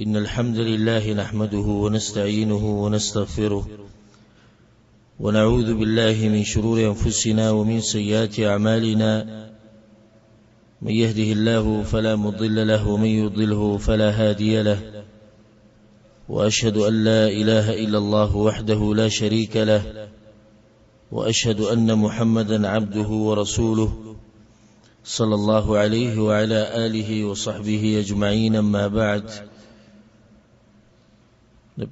إن الحمد لله نحمده ونستعينه ونستغفره ونعوذ بالله من شرور أنفسنا ومن سيئات أعمالنا من يهده الله فلا مضل له ومن يضلله فلا هادي له وأشهد أن لا إله إلا الله وحده لا شريك له وأشهد أن محمدا عبده ورسوله صلى الله عليه وعلى آله وصحبه أجمعين. أما بعد،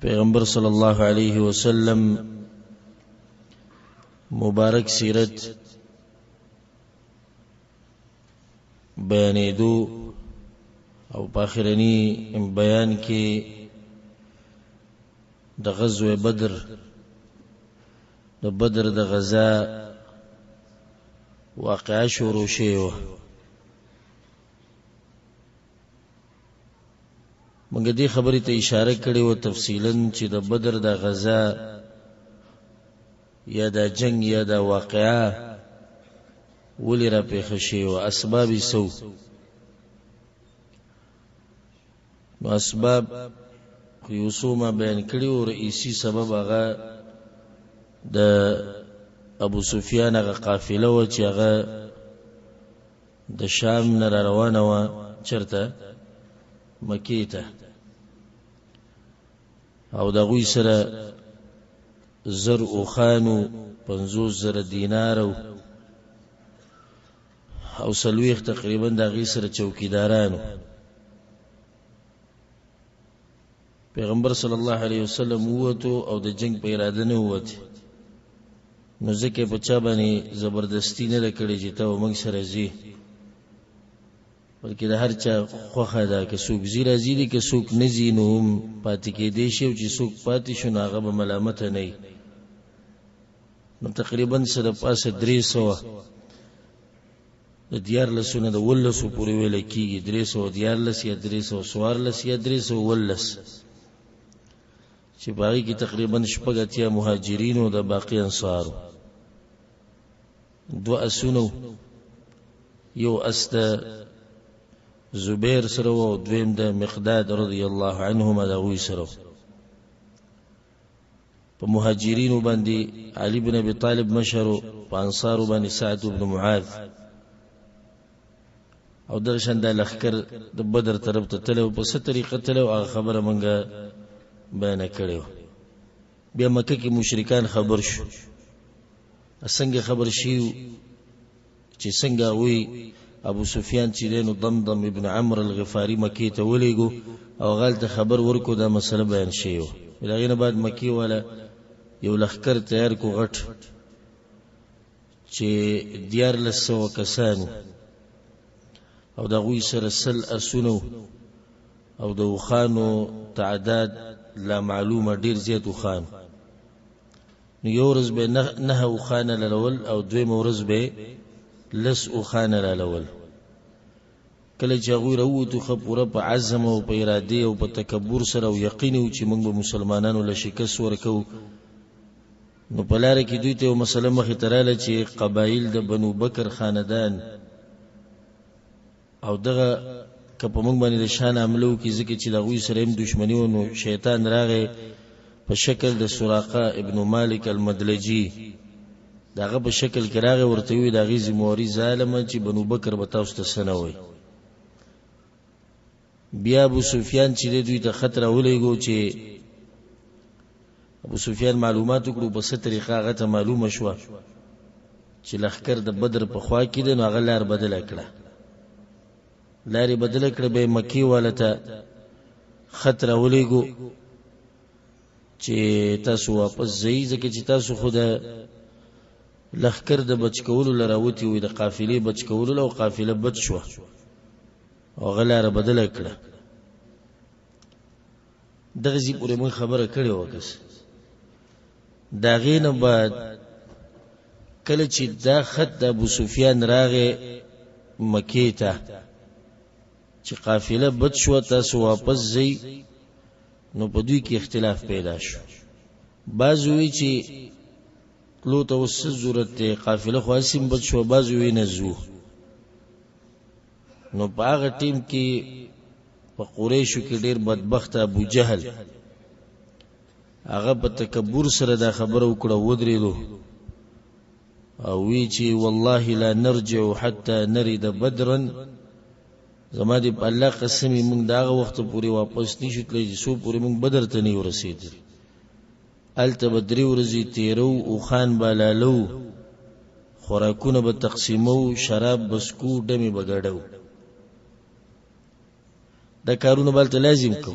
پیغمبر صلی الله علیه وسلم مبارک سیرت بیانېدو او په آخرني بیان کې د غزوه بدر د غزا واقعه شروع شوه. مونږ دې خبرې ته اشاره کړې و تفصیلا چې د بدر د غزا یا د جنگ یا د واقعه ولې را پیښه شوې او اسباب یې څه. نو اسباب خو یو څو ما بیان کړي و. رئیسي سبب هغه د ابو سفیان هغه قافله و چې هغه د شام نه را روانه وه چېرته مکې ته، او د هغوی سره 1000 اوښانو 50,000 دینار او 40 تقریبا د هغې سره چوکیدارانو. پیغمبر صلی الله علیه وسلم ووتو او د جنگ په اراده نه ووت، نو ځکه په چا باندې زبردستی نه ده کړې چې ته موږ سره ځې، بلکې د هر چا خوښه ده که څوک ځي راځي دي، که څوک نه ځي نو هم پاتې کېدی شي، او چې څوک پاتې شو نو هغه به ملامته نه وي. نو تقریبا څه د پاسه 300 د 14 نه د 18 پورې ویل کېږي، 314 یا 314 یا 319 چې په هغې کې تقریبا 80 مهاجرین او د باقي انصارو. 2 اسونه، یو اس د زبیر سره او دویم د مقداد رضی الله عنهما د هغوی سره. په مهاجرینو باندې علي بن ابي طالب مشر، په انصارو باندې سعد بن معاذ، او درشن د لښکر د بدر طرف ته تلو. په څه طریقه تلو هغه خبره مونږه بیان کړې. بیا مکه کې مشرکان خبر شو. څنګه خبر شي چې څنګه وی ابو سفیان چې دینو ضمضم ابن عمرو الغفاری مکی ته ولېګو او غلط خبر ورکو دا مسله بیان شي. دغه نه بعد مکی والا یو لښکر تیار کو غټ چې 1400 کسانو او دغوی سره 100 اسونو او د وخانو تعداد لا معلومه ډیر زیات وخان. نو یو ورځ به 9 وخانه لول او دویم ورځ به 10 وخانه لول. کله چې هغوی راووتو ښه پوره په عزم او په ارادې او په تکبر سره او یقین و چې موږ به مسلمانانو له شکست ورکوو، نو په لاره کې دوی ته یو مسله مخې ته راله چې قبایل د بنو بکر خاندان او دغه که په موږ باندې د شان حمله وکړي، ځکه چې د هغوی سره هم دشمني و. نو شیطان راغی په شکل د سراقه ابن مالک المدلجي، د هغه په شکل کې راغی، ورته ووایي د هغې ذمواري ظالمه چې بنو بکر به تاسو ته څه نه وایي. بیا ابو سفیان چې دوی ته خط راولېږو چې ابو سفیان معلومات وکړو په څه طریقه هغه ته معلومه شوه چې لښکر د بدر په خوا کې دی، نو هغه لار بدله کړه. لارې بدله کړه، به مکې والا ته خط راولېږو چې تاسو واپس ځئ، ځکه چې تاسو خو د لښکر د بچ کولو له راوتي وي، د قافلې بچ کولو له، او قافله بچ شوه او هغه لاره بدله کړه. دغه ځای پورې موږ خبره کړې وه. کس د هغې نه بعد کله چې دا خط د ابو سفیان راغی مکې ته چې قافله بچ شوه تاسو واپس ځئ، نو په دوی کې اختلاف پیدا شو. بعض وی چې تلو ته اوس ضرورت دی، قافله خو اسیم بچ شو، بعض وی نه ځو. نو په هغه ټیم کې په قریشو کې ډیر بدبخت ابو جهل هغه په تکبر سره دا خبره وکړه ودرېدو او وی چې والله لا نرجع حتى نرد بدرا زما دې په الله قسمی موږ داغه وخت پورې واپس نشو تللی چې سو پورې موږ بدر ته نه ورسېدل الته بدري ورځي تیرو او خان بالالو خوراکونه به تقسیمو شراب بسکو دمه بغړو دا کارونه بلته لازم کو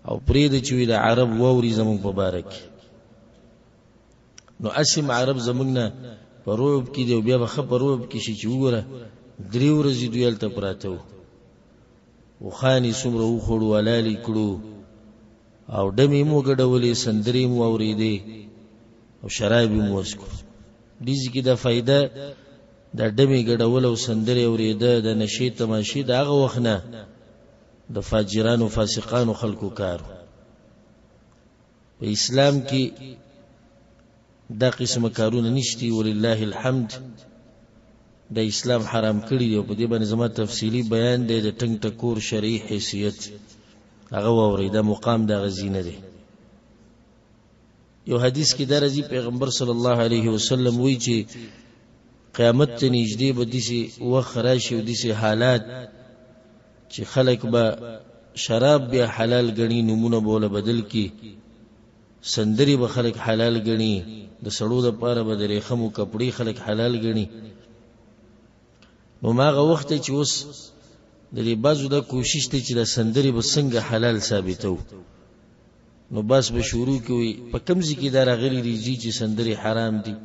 او پرید چې د عرب ووري زمون مبارک نو اسیم عرب زمونږه پروب کې دی بیا به خبروب کې شي چې وګوره درې ورځې دویل ته پراته و خاني سمره و خړو ولالي کړو او دمه مو ګډولې سندري مو اورېدې او شراب مو وسکو دې کې دا فائدہ دا دمه ګډول او سندري اورېده د نشي تماشي داغه وخنه د فاجرانو فاسقانو خلقو کار په اسلام کې دا قسم کارونه نشتی ولله الحمد د اسلام حرام کړی دی په دې باندې زما تفصیلی بیان دی د ټنګ ټکور شرعي حیثیت هغه ووري دا مقام د غزینه دی یو حدیث کې درځي پیغمبر صلی الله علیه وسلم وی چې قیامت ته نږدې به دسی وخت راشي او دسی حالات چې خلک به شراب بیا حلال غني نمونه بوله بدل کی سندري به خلک حلال غني د سړو د پاره به درې خمو کپڑے خلک حلال غني نو ماغه وخت چې اوس د دې بازو د کوشش ته چې د سندري به څنګه حلال ثابتو نو بس به شروع کوي په کمزې کې دا راغلي دي چې سندري حرام دي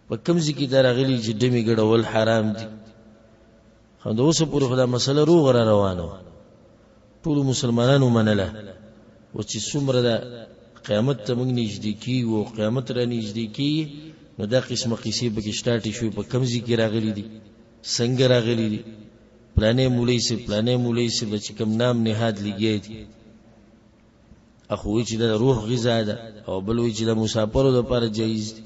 په کمزې کې دا راغلي چې دمي ګډول حرام دي خو د اوسه پورې خدای مسله روغ را روانه ټول مسلمانانو منله او چې څومره د قیامت ته موږ نږدې کیږو او قیامت را نږدې کیږي نو دا قسمه قصې به کې سٹارټ شوي په کمزې کې راغلي دي څنګه راغلي دي پلانې مولوی سي بچ کم نام نهاد لګي دي اخو چې د روح غذا ده او بل وی چې د مسافرو لپاره جایز دي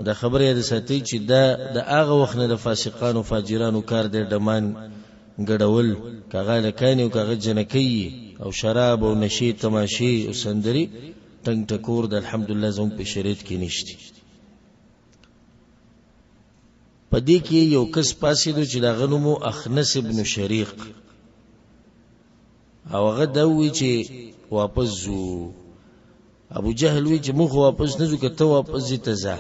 دا خبره ده ساتي چې دا د هغه وخت نه د فاسقانو فاجرانو کار دی دمان ګډول کاغه لکاني او کاغه جنکی او شراب او نشي تماشي او سندري ټنګ ټکور د الحمدلله زوم په شریعت کې نشتی پدې کې یو کس پاسې دو چې دا غنمو اخنس ابن شریق او هغه دا وی چې واپس زو ابو جهل وی چې موږ واپس نه ځو کته واپس زی تزا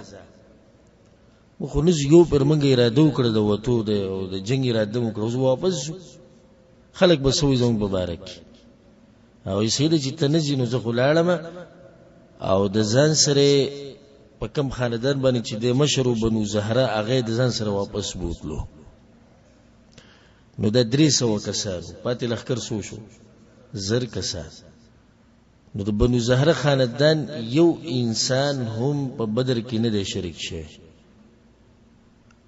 خو نو یو پر منګه اراده وکړه د وته د جنگ اراده وکړه زو واپس خلک به سوې زوم مبارک او یې سیده چې تنځي نو زه خلاړم او د ځان سره په کم خاندان باندې چې د مشرو بنو زهره هغه د ځان سره واپس بوتلو نو د 300 کسان پاتې لخر شو زر کسان نو د بنو زهره خاندان یو انسان هم په بدر کې نه دی شریک شه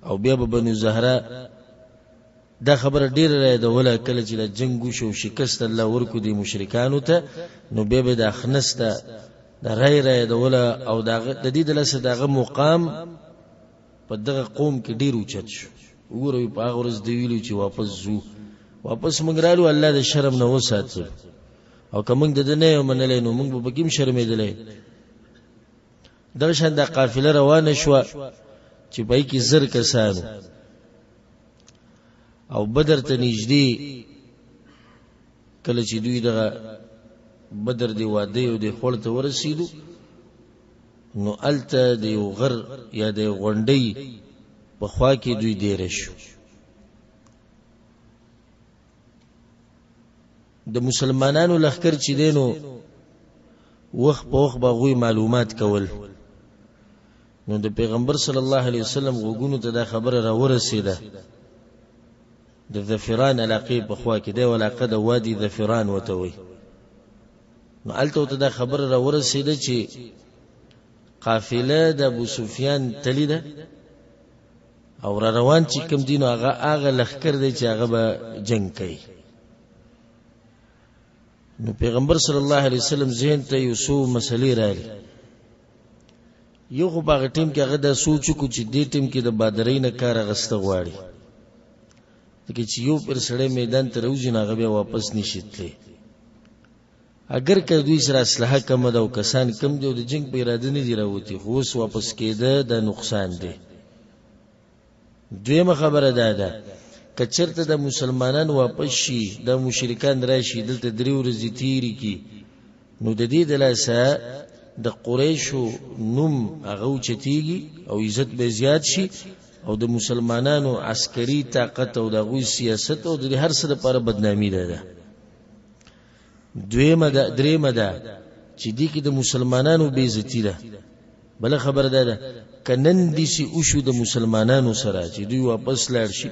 او بیا به بنو زهره دا خبره ډیره را ده ولا کله چې د جنگ شو شکست الله ورکو دي مشرکانو ته نو بیا به د اخنسته د غیر د ولا او د دې د لسه دغه مقام په دغه قوم کې ډیر اوچت شو وګورئ په هغه ورځ دی ویلو چې واپس مونږرالو الله د شرم نه وساتو او کوم د نه منلې نو موږ به کوم شرمېدلې دغه شان د قافله روانه شو چې پای کې زر کسانو او بدر ته نږدې کله چې دوی دغه بدر دی واده او دی خپل ته ورسېدو نو الته دی غر یا دی غونډي په خوا کې دوی ډیر شو د مسلمانانو لخر چې دینو وخت په وخت باغوي معلومات کول نو د پیغمبر صلی الله علیه وسلم وګونو ته دا خبره را ورسېده د ظفران علاقه په خوا کې دی ولاقه د وادي ظفران وتوي نو الته ته دا خبره را ورسېده چې قافله د ابو سفیان تلی ده او را روان چې کوم دینو هغه لخر دی چې هغه به جنگ کوي نو پیغمبر صلی الله علیه وسلم ذهن ته یو څو مسلې راغلي یو خو باغ ټیم کې هغه د سوچ کو چې دې ټیم کې د بادرین کار غسته غواړي ځکه چې یو پر سړی میدان ته راوځي نو هغه بیا واپس نشي تللی. اگر که دوی سره اسلحه کمه ده او کسان کم دي او د جنگ په اراده نه دي راوتي، خو اوس واپس کېده دا نقصان دی. دویمه خبره دا ده که چېرته د مسلمانان واپس شي، دا مشرکان راشي دلته 3 ورځې تېرې کړي، نو د دې د لاسه د قریشو نوم هغه اوچتېږي او عزت به زیات شي، او د مسلمانانو عسکري طاقت او د هغوی سیاست او د هر څه دپاره بدنامي ده. درېمه ده چې دې کې د مسلمانانو بې عزتي ده. بله خبره دا ده که نن داسې وشو د مسلمانانو سره چې دوی واپس لاړ شي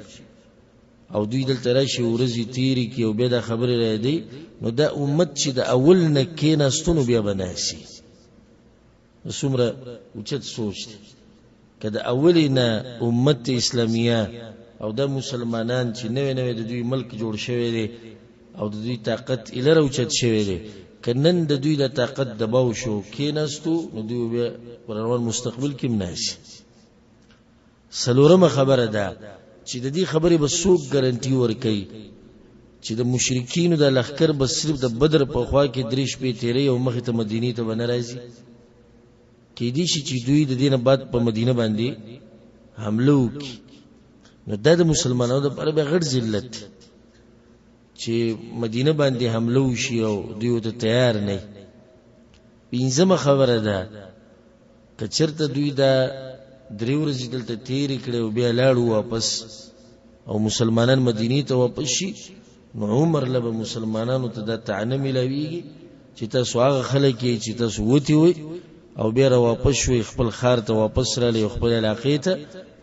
او دوی دلته راشي ورځې تېرې کړي او بیا دا خبرې رایدي، نو دا امت چې د اول نه کېناستو نو بیا به ناسي. څومره اوچت سوچ دی که د اولې نه امت اسلامیه او دا مسلمانان چې نوی نوی د دوی ملک جوړ شوی دی او د دوی طاقت ایله راوچت شوی دی، که نن د دوی د طاقت دباو شو کېناستو نو دوی بیا په روان مستقبل کې هم ناسي. څلورمه خبره ده چې د دې خبرې به څوک ګارنټي ورکوي چې د مشرکینو د لښکر به صرف د بدر په خوا کې 3 شپې تېروي او مخې ته مدینې ته به نه راځي. کېدای شي چې دوی د دې نه بعد په مدینه باندې حمله وکړي، نو دا د مسلمانانو دپاره بیا غټ ذلت چې مدینه باندې حمله وشي او دوی ورته تیار نه وي. پنځمه خبره ده که چېرته دوی دا 3 ورځې دلته تېرې کړې او بیا لاړو واپس او مسلمانان مدینې ته واپس شي، نو عمر له به مسلمانانو ته دا طعنه میلاویږي چې تاسو هغه خلک یې چې تاسو وتي وئ او بیا را واپس شوئ خپل ښار ته واپس رالی خپل علاقې ته،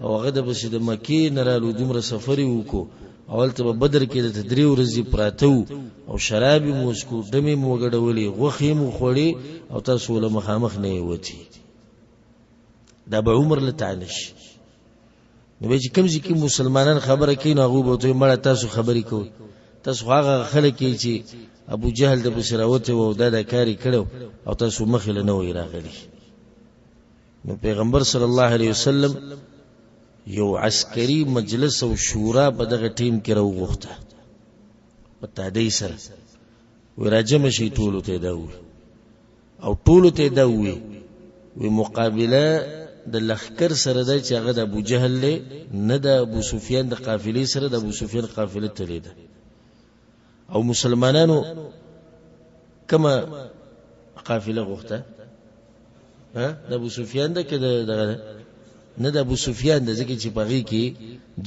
او هغه د بسې د مکې نه رالو دومره سفر یې وکړو او هلته به بدر کې دته 3 ورځې پراته وو او شراب یې مو وڅښو، ډمې مو وګډولې، غوښې یې مو خوړې او تاسو له مخامخ نه یې وتي. دا به عمر له طعنه شي. نو بیا چې کوم ځای کې مسلمانان خبره کوي نو هغوی به ورته وایي مړه تاسو خبرې کوئ، تاسو خو هغه خلک یې چې ابو جهل د پسې راوتی و او دا کار یې کړی او تاسو مخې له نه وئ راغلي. نو پیغمبر صلی الله علیه وسلم یو عسکري مجلس او شورا په دغه ټیم کې راوغوښته په تادۍ سره، وی راجمع شئ ټولو ته یې دا ووایي او ټولو ته یې دا ووایي وی مقابله د لښکر سره ده چې هغه د ابو جهل دی، نه د ابو سفیان د قافلې سره د ابو سفیان قافله تللی ده. او مسلمانانو کومه قافله غوښته؟ د ابو سفیان ده که دغه نه د ابو سفیان ده، ځکه چې په هغې کې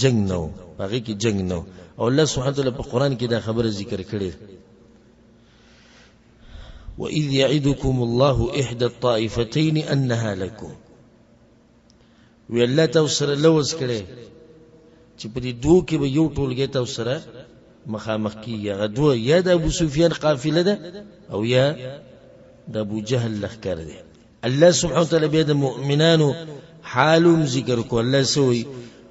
جنګ نه و، په هغې کې جنګ نه و. او الله سبحانه وتعالی په قرآن کې دا خبره ذکر کړې وَإِذْ يَعِدُكُمُ اللَّهُ إِحْدَى الطَّائِفَتَيْنِ أَنَّهَا لَكُمْ. وی الله تاسو سره لوز کړی چې په دې دوو کې به یو ټولګی تاسو سره مخامخ کېږي، هغه دوه یا د ابو سفیان قافله ده او یا د ابو جهل لښکر دی. الله سبحانه وتعالی بیا د مؤمنانو حالهم ذکر کو. الله سوی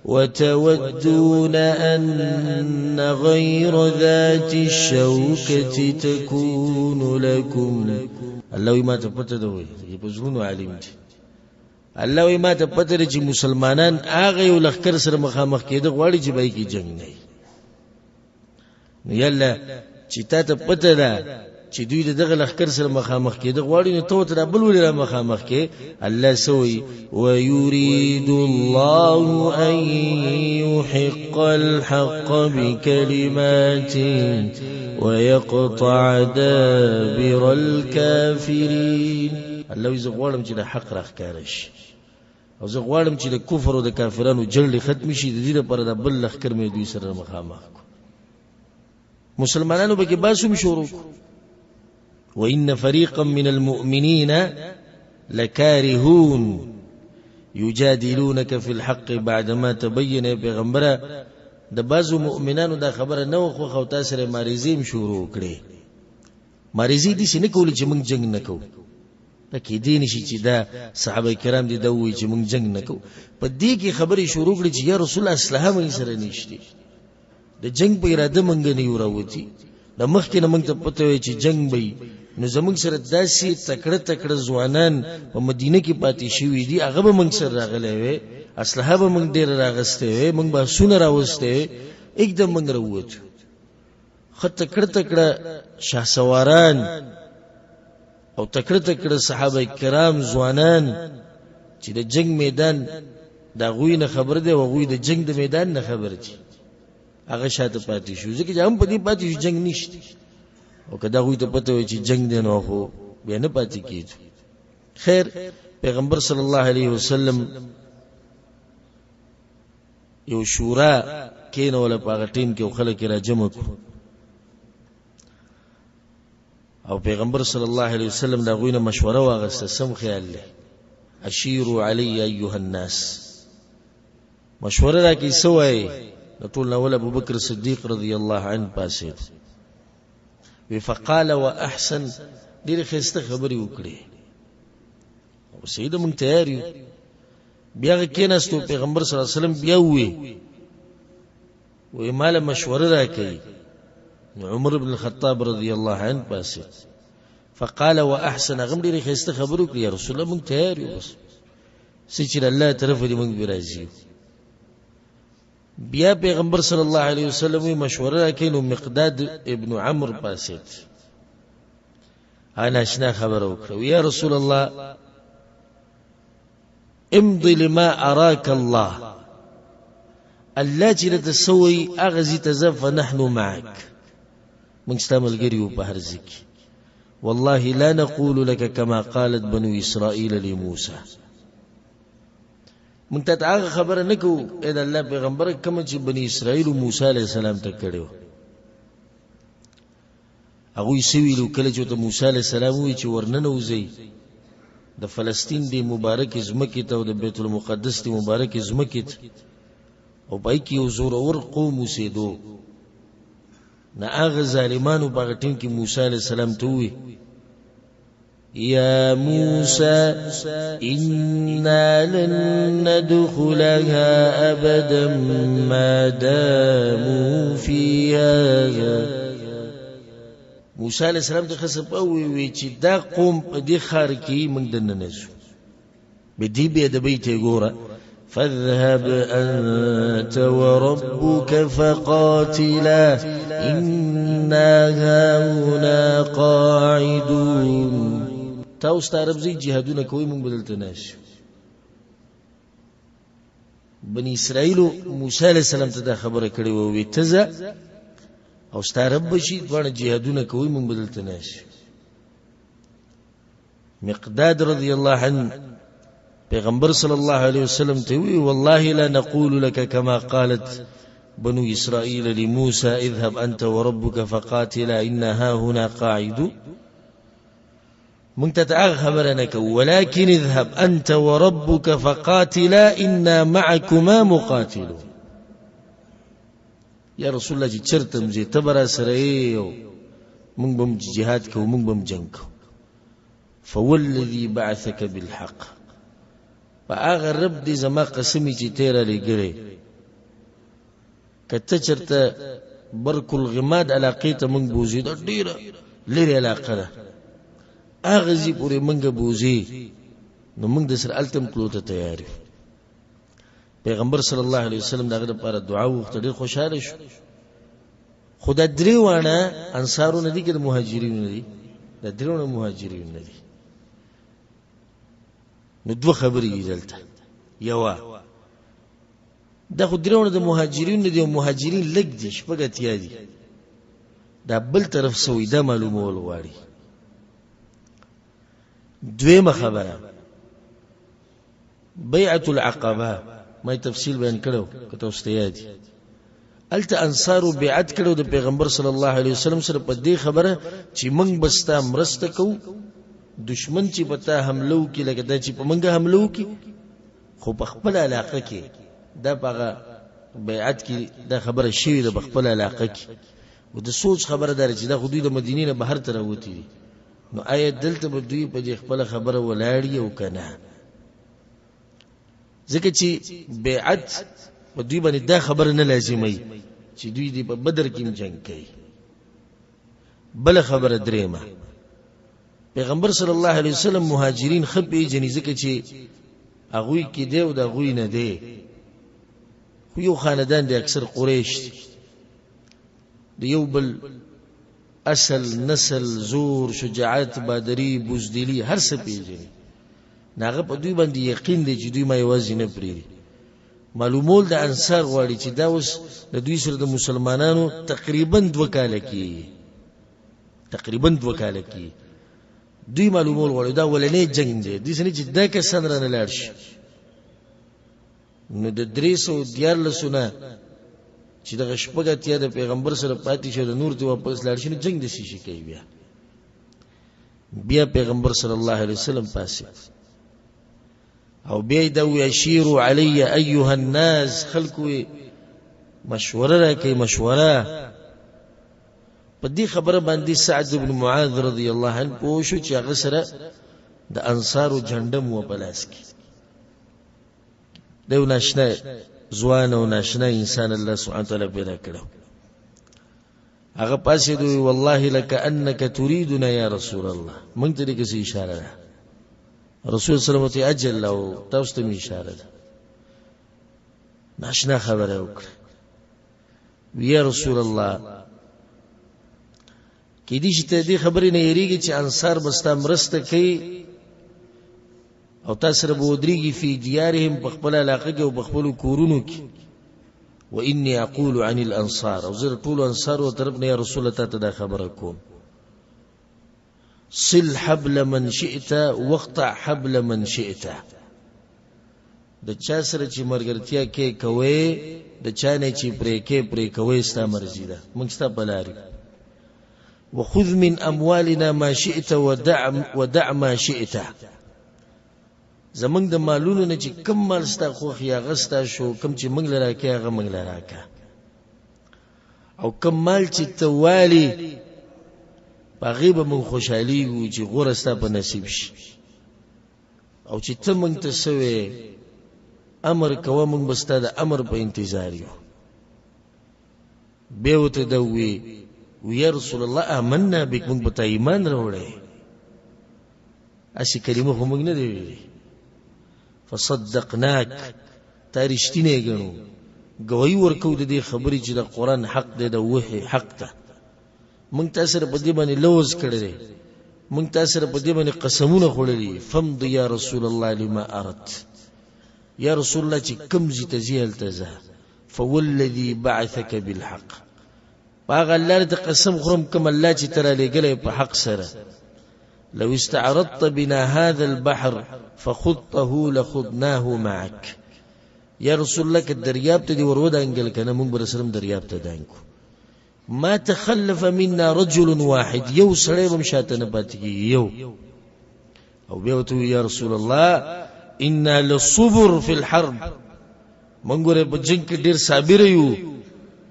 وتودون أن غير ذات الشوكة تكون لكم. الله ما تپته دوی په زړونو عالم دي. الله ما تپته چې مسلمانان هغه یو لښکر سره مخامخ کېده غواړي چې به کې جنگ نه وي. نو یاله چې تا ته پته ده چې دوی دغه لښکر سره مخامخ کېده غواړي، نو ته ورته بل ولې را مخامخ کې؟ الله سوی ويريد الله أن يحق الحق بكلماته ويقطع دابر الكافرين. الله زه غواړم چې د حق راښکاره شي او زه غواړم چې د کفر او د کافرانو جړلې ختم شي، د دې لپاره د بل لښکر مې دوی سره مخامخ کو. مسلمانانو به کې باسم شروع کو وَإِنَّ فَرِيقًا مِّنَ الْمُؤْمِنِينَ لَكَارِهُونَ يُجَادِلُونَكَ فِي الْحَقِّ بَعْدَمَا تَبَيَّنَ. پیغمبره د بعضو مؤمنانو دا خبره نه وخوښه او تا سره ماریزې هم شروع کړې. ماریزې داسې نه کولې چې موږ جنګ نه کوو، دا کېدی نه شي چې دا صحابه کرام دې دا ووایي چې موږ جنګ نه کوو. په دې کې خبرې شروع کړې چې یا رسول الله اسلحه موږ سره نشته، د جنگ په اراده موږ نه یو راوتي، د مخکې نه موږ ته پته وی چې جنگ به نو زموږ سره داسې تکړه تکړه ځوانان په مدینه کې پاتې شوي دي، هغه به موږ سره راغلی وی، اسلحه به موږ ډېره راغستې وی، موږ بحثونه راوستې وی، एकदम موږ راووتو. خو تکړه تکړه شهسواران او تکړه تکړه صحابه کرام ځوانان چې د جنگ میدان دا غوی نه خبر دی او غوی د جنگ د میدان نه خبر دي هغه شاته پاتې شو ځکه چې هم په دې پاتې شو جنگ نشته او کدا غوی ته پته وي چې جنگ دی نو خو بیا نه پاتې کیږي. خیر پیغمبر صلی الله علیه وسلم یو شورا کینه ولا په ټیم کې خلک را جمع کړو او پیغمبر صلی الله علیه وسلم دا غوینه مشوره واغسته سم خیال له اشیروا علی ایها الناس مشوره راکی سوای ټول نو ابو بکر صدیق رضی الله عنه پاسید وی فقال واحسن ډیر خسته خبري وکړي او سید مونږ تیار یو بیا کېناستو پیغمبر صلی الله علیه وسلم بیا وی مال مشوره راکړي عمر بن الخطاب رضی الله عنه پاسید فقال واحسن غم ډیر خسته خبرو کړی یا رسول الله مونږ تیار یو بس سچره الله طرف دې مونږ برازي. بیا پیغمبر صلی الله علیه وسلم مشوره کړي نو مقداد ابن عمرو پاسید انا شنا خبر وکړو یا رسول الله امضي لما اراك الله التي تسوي اغزي تزف نحن معك من استعمل قريو بحر زكي والله لا نقول لك كما قالت بنو اسرائيل لموسى من تتعاغ خبر نکو اذا الله پیغمبر کما چې بني اسرائيل موسی عليه السلام ته کړو هغه سویلو کله چې موسی عليه السلام وی چې ورننوځي د فلسطین دی مبارک زمکه ته او د بیت المقدس دی مبارک زمکه او پای کې یو زور اور قوم وسیدو نه هغه ظالمانو په ټیم کې موسی عليه السلام ته وی یا موسی انا لن ندخلها ابدا ما داموا فيها موسی علیہ السلام ته خصب او وی چې دا قوم په دې خار کې موږ دنه نشو به دې به د بیت ګوره فاذهب انت وربك فقاتلا إنا هاهنا قاعدون تاسو ته رب زی جهادونه کوي موږ بدلته نشو. بني اسرائیل موسی علیہ السلام ته دا خبره کړې و وی تزه او ستارب شي دوه جهادونه کوي مونږ بدلته نشي. مقداد رضی الله عنه پیغمبر صلی الله علیه وسلم ته وی والله لا نقول لك كما قالت بنو اسرائيل لموسى اذهب انت وربك فقاتلا إنا هاهنا قاعدون مونږ ته خبرنه کو ولكن اذهب انت وربك فقاتلا إنا معكما مقاتلون یا رسول الله چې چرتم زی تبر سره یو مونږ بم جهاد کو مونږ بم جنگ کو فوالذي بعثك بالحق فاغه رب دې زما قسمی چې تیرا لګره کته چرته برکل غماد علاقه ته مونږ بوزي د ډیره لري علاقه ده اغه زی پورې مونږ بوزي نو مونږ د سر التم کلو ته تیار پیغمبر صلی الله علیه وسلم دغه لپاره دعا وکړه ډیر خوشاله شو. خدای دریوانه انصارو ندی کې د مهاجرینو ندی د دریوانه مهاجرینو ندی نو دوه خبرې دلته یو د خو دریوانه د مهاجرینو ندی او مهاجرین لګ دي شپږ دي دا بل طرف سویدا معلومه ول غواړي. دویمه خبره بیعة العقبه ما تفصیل بیان کړو کته واستیادي الته انصارو بیعت کړو د پیغمبر صلی الله علیه وسلم سره په دې خبره چې موږ بستا مرسته کوو دشمن چې پتا حملو کې لکه دا چې په موږ حملو کې خو په خپل علاقه کې دا په بیعت کې دا خبره شوی د خپل علاقه کې و د سوچ خبره دار چې دا خودی د مدینې نه بهر تر وتی نو آیت دلته به دوی په خپل خبره ولاړی او کنه ځکه چې بیعت په دوی باندې دا خبره نه لازمي چې دوی دی په بدر کې جنگ کوي. بل خبره درېمه پیغمبر صلی الله علیه وسلم مهاجرین خپې جنیزه کې چې اغوی کې دی او د اغوی نه دی خو یو خاندان دی اکثر قریش د یو بل اصل نسل زور شجاعت بادری بزدلی هر څه پیژني ناغه په دوی باندې یقین دی چې دوی ما یوازې نه پریږدي معلومول د انصار غواړي چې دا اوس د دوی سره د مسلمانانو تقریبا 2 کاله کې دوی معلومول غواړي دا ولنې جنگ دی د سنې چې دا کسان رانه لاړ شي نو د 314 نه چې د شپږاتیا د پیغمبر سره پاتې شو د نور ته واپس لاړ شي نو جنگ د شي کوي بیا پیغمبر صلی الله علیه وسلم پاسه او بیا دا ویشیرو علی ایها الناس خلقو مشوره راکې مشوره په دې خبره باندې سعد بن معاذ رضی الله عنه پوښو چې هغه سره د انصارو جنډه مو بلاس کی دیو ناشنا زوان او ناشنا انسان الله سبحانه وتعالى پیدا کړو هغه پاسې دوی والله لك انك تريدنا يا رسول الله مونږ ته دې کې اشاره ده رسول صلی الله علیه وسلم اجل او تاسو ته اشاره ده ناشنا خبره وکړه یا رسول الله کې دې چې دې خبرې نه یریږي چې انصار بستا مرسته کوي او تاسو رب ودريږي في ديارهم بخبل علاقه کې او بخبل کورونو کې واني اقول عن الانصار او زر طول انصار او طرف نه یا رسول الله ته دا خبره کوم صل حبل من شئت واقطع حبل من شئت د چا سره چې مرګرتیا کې کوي د چا نه چې پرې کوي ستا مرزي ده موږ ستا بلاري وخذ من اموالنا ما شئت ودع ما شئت زمنګ د مالونو نه چې کم مال ستا خو خیا غستا شو کم چې منګ لرا کې هغه منګ لرا کا او کم مال چې توالي باغې به من خوشحالي وي چې غوړه ستا په نصیب شي او چې ته منګ ته سوې امر کوه منګ بستا د امر په انتظار یو به وته دوی ويا رسول الله آمنا بك منګ په ایمان راوړې اسی کلمه هم نه دی فصدقناك تارشتینه غنو گوی ورکو د دې خبرې چې د قران حق دی د وحي حق ته مونږ تاسو په دې باندې لوز کړی مونږ تاسو په دې باندې قسمونه خوړلي فمض یا رسول الله لما اردت یا رسول الله چې کم زی تزیل تزه فوالذي بعثك بالحق باغ الله ته قسم خورم کوم الله چې ترا لګلې په حق سره لو استعرضت بنا هذا البحر فخضته لخضناه معك يا رسول الله كدرياب تدي ورود انجل كان من برسلم درياب تدانكو ما تخلف منا رجل واحد يو سړی بمشاتنه پاتږي یو او بيوتو يا رسول الله انا للصبر في الحرب منګره بجنګ کې ډیر صابر یو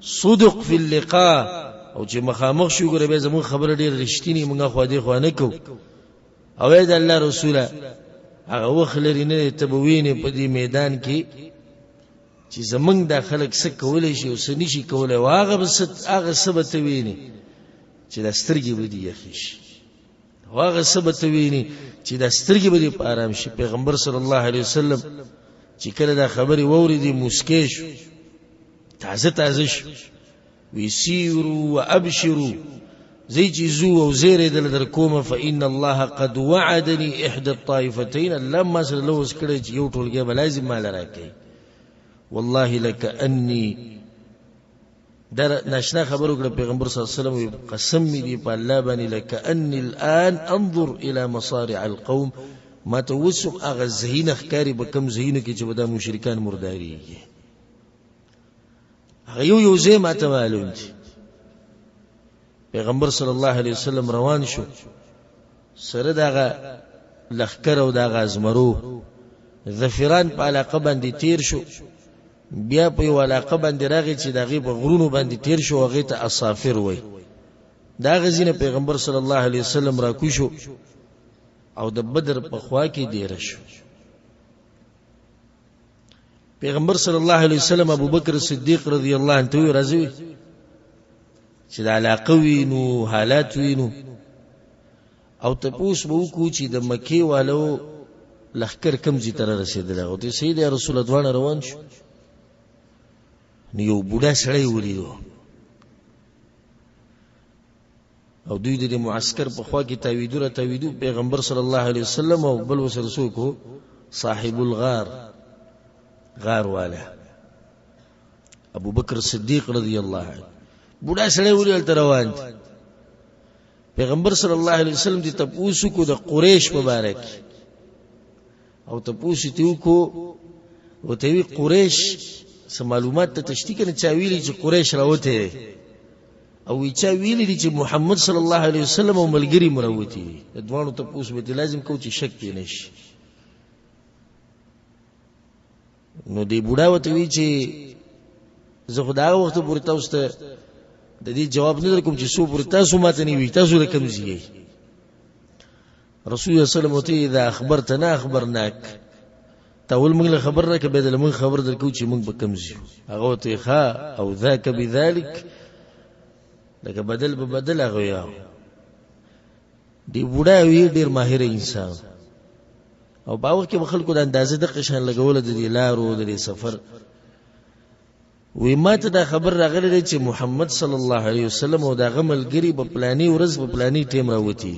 صدق في اللقاء او چې مخامخ شو ګره به زمون خبره ډیر رښتینی مونږه خو دې خو نه کو او اې د الله رسوله هغه وخلري نه تبوینه په دې میدان کې چې زمنګ د خلک څه کولای شي او څه نشي کولای واغه بس هغه سبت ویني چې د سترګې ودی یخیش واغه سبت ویني چې د سترګې ودی په آرام شي پیغمبر صلی الله علیه وسلم چې کله دا خبري ووري مسکیش تازه شو ويسيروا وابشروا زي جزو او زير دل در کومه فان الله قد وعدني احدى الطائفتين لما سلوس کړي چې یو ټولګه بلازم مال راکې والله لك اني در ناشنا خبرو کړ پیغمبر صلی الله علیه وسلم قسم می دی په الله باندې لك اني الان انظر الى مصارع القوم ما توسم اغه زهین خکاری بکم زهین کې چې ودا مشرکان مرداري هغه یو ځای ماته معلوم دي پیغمبر صلی الله علیه وسلم روان شو سره دغه لخر او دغه ازمرو ظفران په علاقه باندې تیر شو بیا په یو علاقه باندې راغی چې دغه په غرونو باندې تیر شو هغه ته اصافر وای دا غزینه پیغمبر صلی الله علیه وسلم را کو شو او د بدر په خوا کې دیر شو پیغمبر صلی الله علیه وسلم ابو بکر صدیق رضی الله عنه راځي چې د علاقه وینو حالات وینو او تپوس به وکړو چې د مکی والو لخر کم زی تر رسیدل او ته سید رسول الله روان شو نیو بوډا سړی ولیدو او دوی د معسكر په خوا کې تاویدو پیغمبر صلی الله علیه وسلم او بل وسره څوک صاحب الغار غار والا ابو بکر صدیق رضی الله عنه بوډا سره ولې روان پیغمبر صلی الله علیه وسلم دې تاسو کو د قریش مبارک او تاسو ته کو او ته وی قریش سم معلومات ته تشتی کنه چا ویلی چې قریش راوته او چا ویلی چې محمد صلی الله علیه وسلم او ملګری مروتی دوانو تاسو به لازم کو چې شک پې نشي نو دی بوډا وته وی چې زه خدای وخت پورې تاسو ته د دې جواب نه درکوم چې سو پورې تاسو ماته نه وی تاسو رقم زیږي رسول الله صلی الله علیه وسلم اذا اخبرتنا اخبرناک تاول موږ له خبر راکې بدل موږ خبر درکو چې موږ به کم زیو هغه ته ښا او ذاک بذلک لکه بدل به بدل هغه یا دی بوډا وی ډیر ماهر انسان او باور کې خلکو د اندازې د قشان لګول د دې لارو د سفر وی ماته دا خبر راغلی چې محمد صلی الله علیه وسلم او دا غملګری په پلاني ورځ په پلاني ټیم راوتی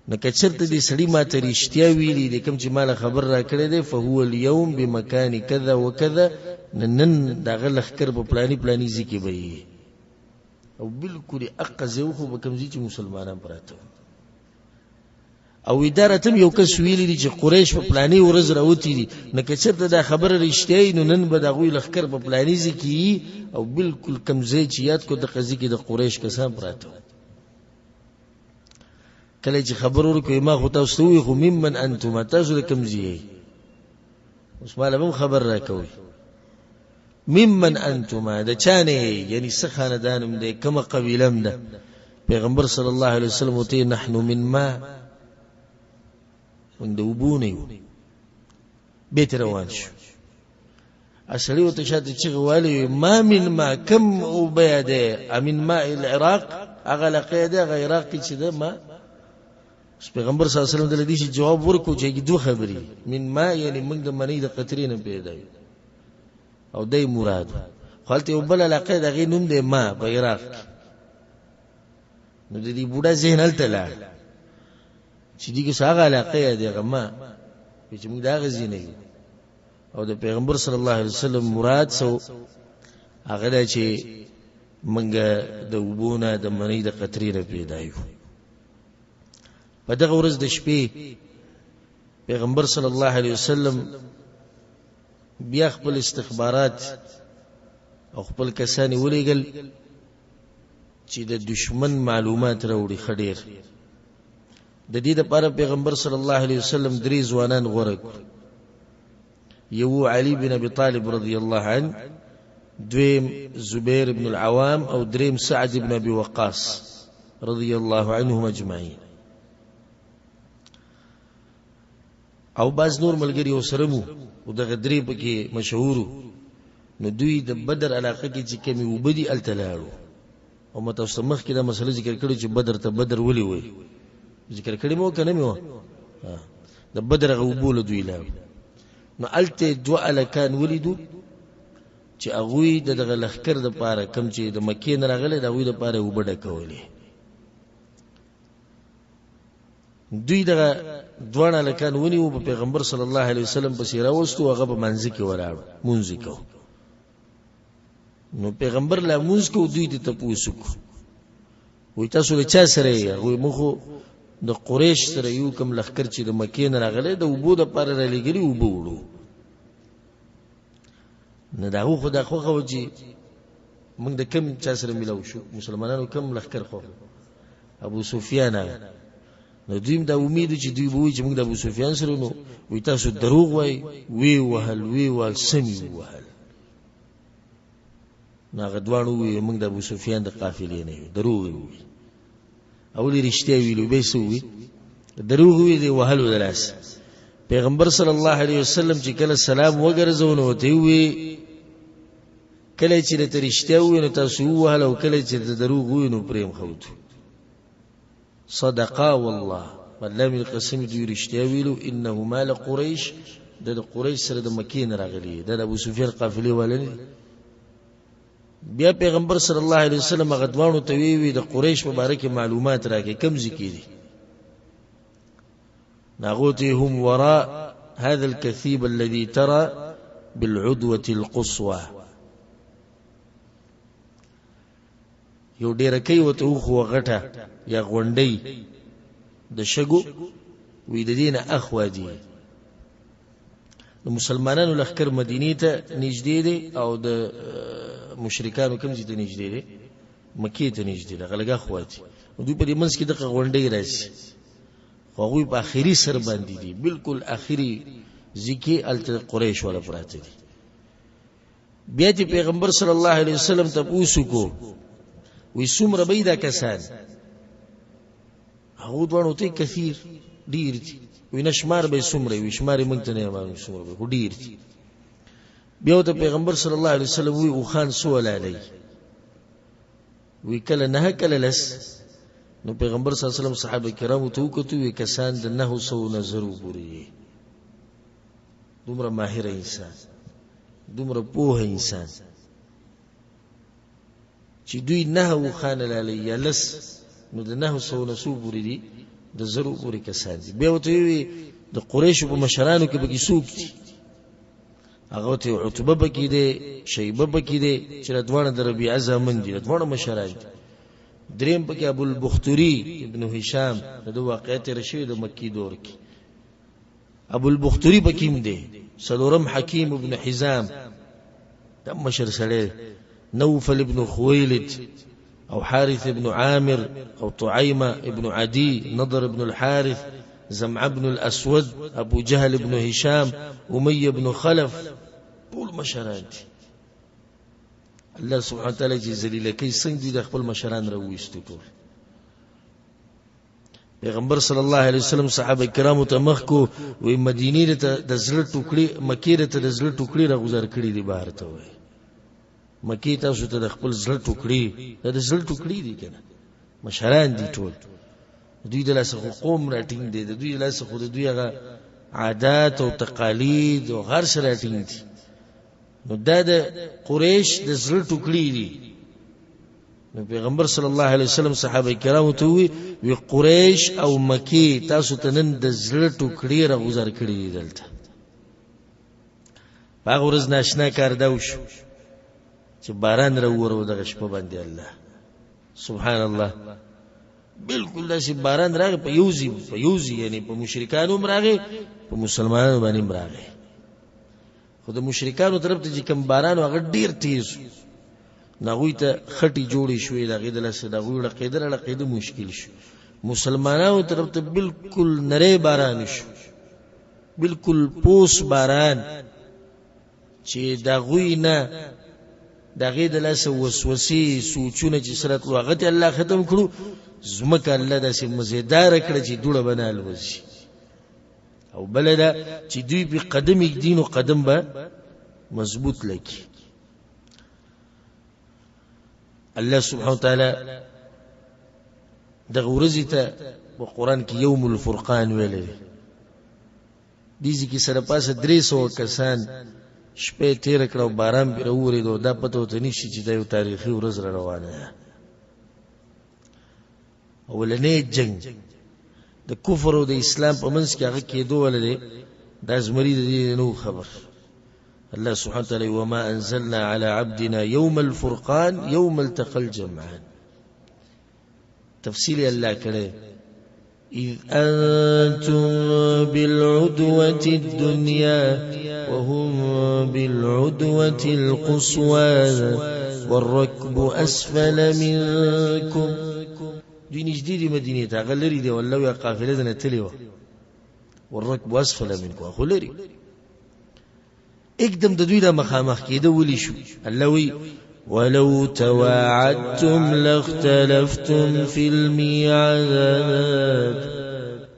نو کچرته دې سړی ماته رښتیا ویلي د کوم چې مال خبر را کړی دی فهو اليوم بمکان کذا وکذا نن دا غلخکر په پلاني ځکه به او بالکل اقزو خو به کوم چې مسلمانان پراته او ادارتم یو کس ویلی دی چې قریش په پلاني ورځ راوتی دي نه کچرته دا خبره رښتیا نو نن به دا غوی لخر په پلاني ځکه او بالکل کمزې چې یاد کو د قضیه کې د قریش کسان پراته کله چې خبر ورکوي ما خو تاسو وی خو ممن انتم تاسو کمزې اوس مالهم خبر راکوي ممن انتم دا چانه یعنی سخانه دانم دې کومه قبیلم ده پیغمبر صلی الله علیه وسلم ته نحن من ما وندوبوني بيت روانش اصلي وتشاد تشغوالي ما من ما كم وبيده من ماء العراق اغلقه ده غیراق چې ده ما پیغمبر صلی الله علیه وسلم د دې جواب ورکو چې دوه خبري من ما یعنی موږ د منی د قطرینه پیدا او دای مراد خپلته وبل علاقه د غي نوم ده ما په عراق نو د دې بوډا ذهن التلا چې دغه څنګه علاقه دی غما چې موږ دا غزي نه او د پیغمبر صلی الله علیه وسلم مراد سو هغه چې موږ د وبونه د منی د قطرینه پیدا یو په دغه ورځ د شپې پیغمبر صلی الله علیه وسلم بیا خپل استخبارات او خپل کسانی ولېګل چې د دشمن معلومات راوړي خډیر د دې لپاره پیغمبر صلی الله علیه وسلم درې ځوانان غوړه یو علی بن ابي طالب رضی الله عنه دویم زبیر بن العوام او دریم سعد بن ابي وقاص رضی الله عنهم اجمعين او باز نور ملګری وسرمو او د غدری پکې مشهور نو دوی د بدر علاقه کې چې کمی وبدي التلالو او متوسمخ کې دا مسله ذکر کړو چې بدر ته بدر ولي وي ذکر کړی مو کنه مو د بدر غوبول دوی لا نو الته دوا الکان ولیدو چې اغوی د دغه لخر د پاره کم چې د مکې نه راغله د اغوی د پاره وبډه کولې دوی دغه دوه الکان ونیو په پیغمبر صلی الله علیه وسلم په سیره وستو هغه په منځ کې ولاړ مونږ کو نو پیغمبر لا مونږ کو دوی ته پوښتنه وکړه وې تاسو له چا سره یې وې مخو د قریش سره یو کم لخر چې د مکې نه راغله د وبو د پاره را لګري وبو وړو نه دا خو دا خو چې موږ د کم چا سره ملو شو مسلمانانو کم لخر خو ابو سفیان نو دویم دا امید چې دوی وایي چې موږ د ابو سفیان سره نو وې تاسو دروغ وی وهل سمي وهل نه غدوانو وی موږ د ابو سفیان د قافلې نه دروغ وی اولی رښتیا ویلو به سوې دروغ وی دی وهلو دلاس پیغمبر صلی الله علیه وسلم چې کله سلام وګرځونه ته وی کله چې د رښتیا وی نو تاسو وهل او کله چې د دروغ وی نو پریم خوت صدقا والله والله من قسم دی رښتیا ویلو انه مال قریش د قریش سره د مکې نه راغلی د ابو سفیان قافلې ولني بیا پیغمبر صلی الله علیه وسلم غدوانو ته وی د قریش په باره کې معلومات راکې کم ذکر دي ناغوتي هم وراء هذا الكثيب الذي ترى بالعدوة القصوى یو ډیر کوي وته خو غټه یا غونډي د شګو وې د دینه اخوا دي د مسلمانانو لخر مدینه ته نږدې دي او د مشرکانو کوم ځای ته نږدې دي مکې ته نږدې دي غلګه خواتي دوی په دې منځ کې د غونډي راځي خو هغه په اخیری سر باندې دي بالکل اخیری ځکه الته قریش ولا پراته دي بیا چې پیغمبر صلی الله علیه وسلم ته پوښتنه وی څومره بيدا کسان هغه دوه ته کثیر ډیر دي وی نشمار به څومره وی شمار مونږ ته نه معلوم څومره به ډیر دي بیا ته پیغمبر صلی الله علیه وسلم وی او خان سوال علی وی کله نه کله لس نو پیغمبر صلی الله علیه وسلم صحابه کرامو ته وکړو وی کسان د 900 نظرو پوری دومره ماهر انسان دومره پوه انسان چې دوی نه و خان علی یلس نو د 900 نسو پوری دي د زرو پوری کسان دي بیا ته وی د قریش په مشرانو کې به څوک دي هغه ته عتبه بکی دي شیبه بکی دي چې دوانه د ربيعه زمن دي دوانه مشران دریم پکې ابو البختری ابن هشام د واقعیت رشید د مکی دور کې ابو البختری پکې دي سلورم حکیم ابن حزام دم مشر سره نوفل ابن خويلد او حارث ابن عامر او طعيمة ابن عدي نضر ابن الحارث زمع ابن الأسود ابو جهل ابن هشام أمية ابن خلف طول مشران الله سبحانه وتعالى جزلي لكي سنجي دي خپل مشران رويستو طول پیغمبر صلی الله علیه وسلم صحابه کرامو ته مخکو وی مدینه ته د زړه ټوکړي مکه ته د زړه ټوکړي را گزار کړي دي بهر ته وای مکی تاسو ته د خپل زړه ټوکړي د زړه ټوکړي دي کنه مشران دي ټول دوی د لاس قوم راټینګ دي دوی د لاس خو د دوی هغه عادات او تقالید او هر څه راټینګ دي نو د قریش د زړه ټوکړي دي نو پیغمبر صلی الله علیه وسلم صحابه کرامو ته وی قریش او مکی تاسو ته نن د زړه ټوکړي را گزار کړي دي دلته هغه ورځ ناشنا کار دا وشو چې باران را وورو دغه شپه باندې الله سبحان الله بالکل داسې باران راغی په یوزي یعنی په مشرکانو راغی په مسلمانانو باندې راغی خو د مشرکانو طرف ته چې کوم باران هغه ډیر تیز ناغوی ته خټي جوړې شوې دغه د لاسه دغه لقیده مشکل شو مسلمانانو طرف ته بالکل نری باران شو بالکل پوس باران چې دغه نه دغه د لاسه وسوسې سوچونه چې سره وغته الله ختم کړو زمکه الله داسې مزیدار کړ چې دوړه بنال وځي او بلدا چې دوی په قدم یک دین او قدم به مضبوط لکی الله سبحانه وتعالى دغه ورځ ته په قران کې یوم الفرقان ویل دي ځکه سره پاسه 300 کسان شپه تیر کړو باران پر اورېدو دا پته وته نشي چې دا یو تاریخي ورځ را روانه ده اولنې جنگ د کفر او د اسلام په منځ کې هغه کېدو ولې د زمری د نو خبر الله سبحانه وتعالى وما انزلنا على عبدنا يوم الفرقان يوم التقى الجمعان تفصيل الله كده إذ أنتم بالعدوة الدنيا وهم بالعدوة القصوى والركب أسفل منكم دين جديد مدينة تغلري دي والله يا قافلة نتليوا والركب أسفل منكم أخلري اقدم د دوی د مخامخ کېده ولي شو الله وی ولو تواعدتم لاختلفتم في الميعاد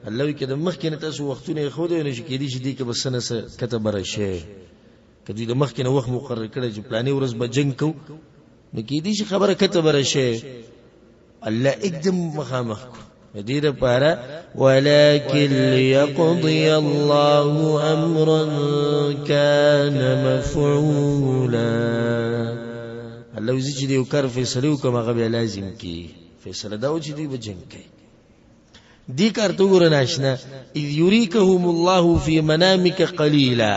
الله وی کده مخکنه تاسو وختونه خو دې نشي کېدی چې دې کې بس نه څه کتب راشه کدی د مخکنه وخت مقرر کړی چې پلانې ورځ به جنگ کو نو کېدی چې خبره کتب راشه الله اقدم مخامخ دې لپاره ولكن ليقضي الله امرا كان مفعولا الله وزي چې یو کار فیصله وکم هغه به لازم کی فیصله دا و چې دی به جنگ کوي دی کار ته ګور ناشنا اذ یریکهم الله فی منامک قلیلا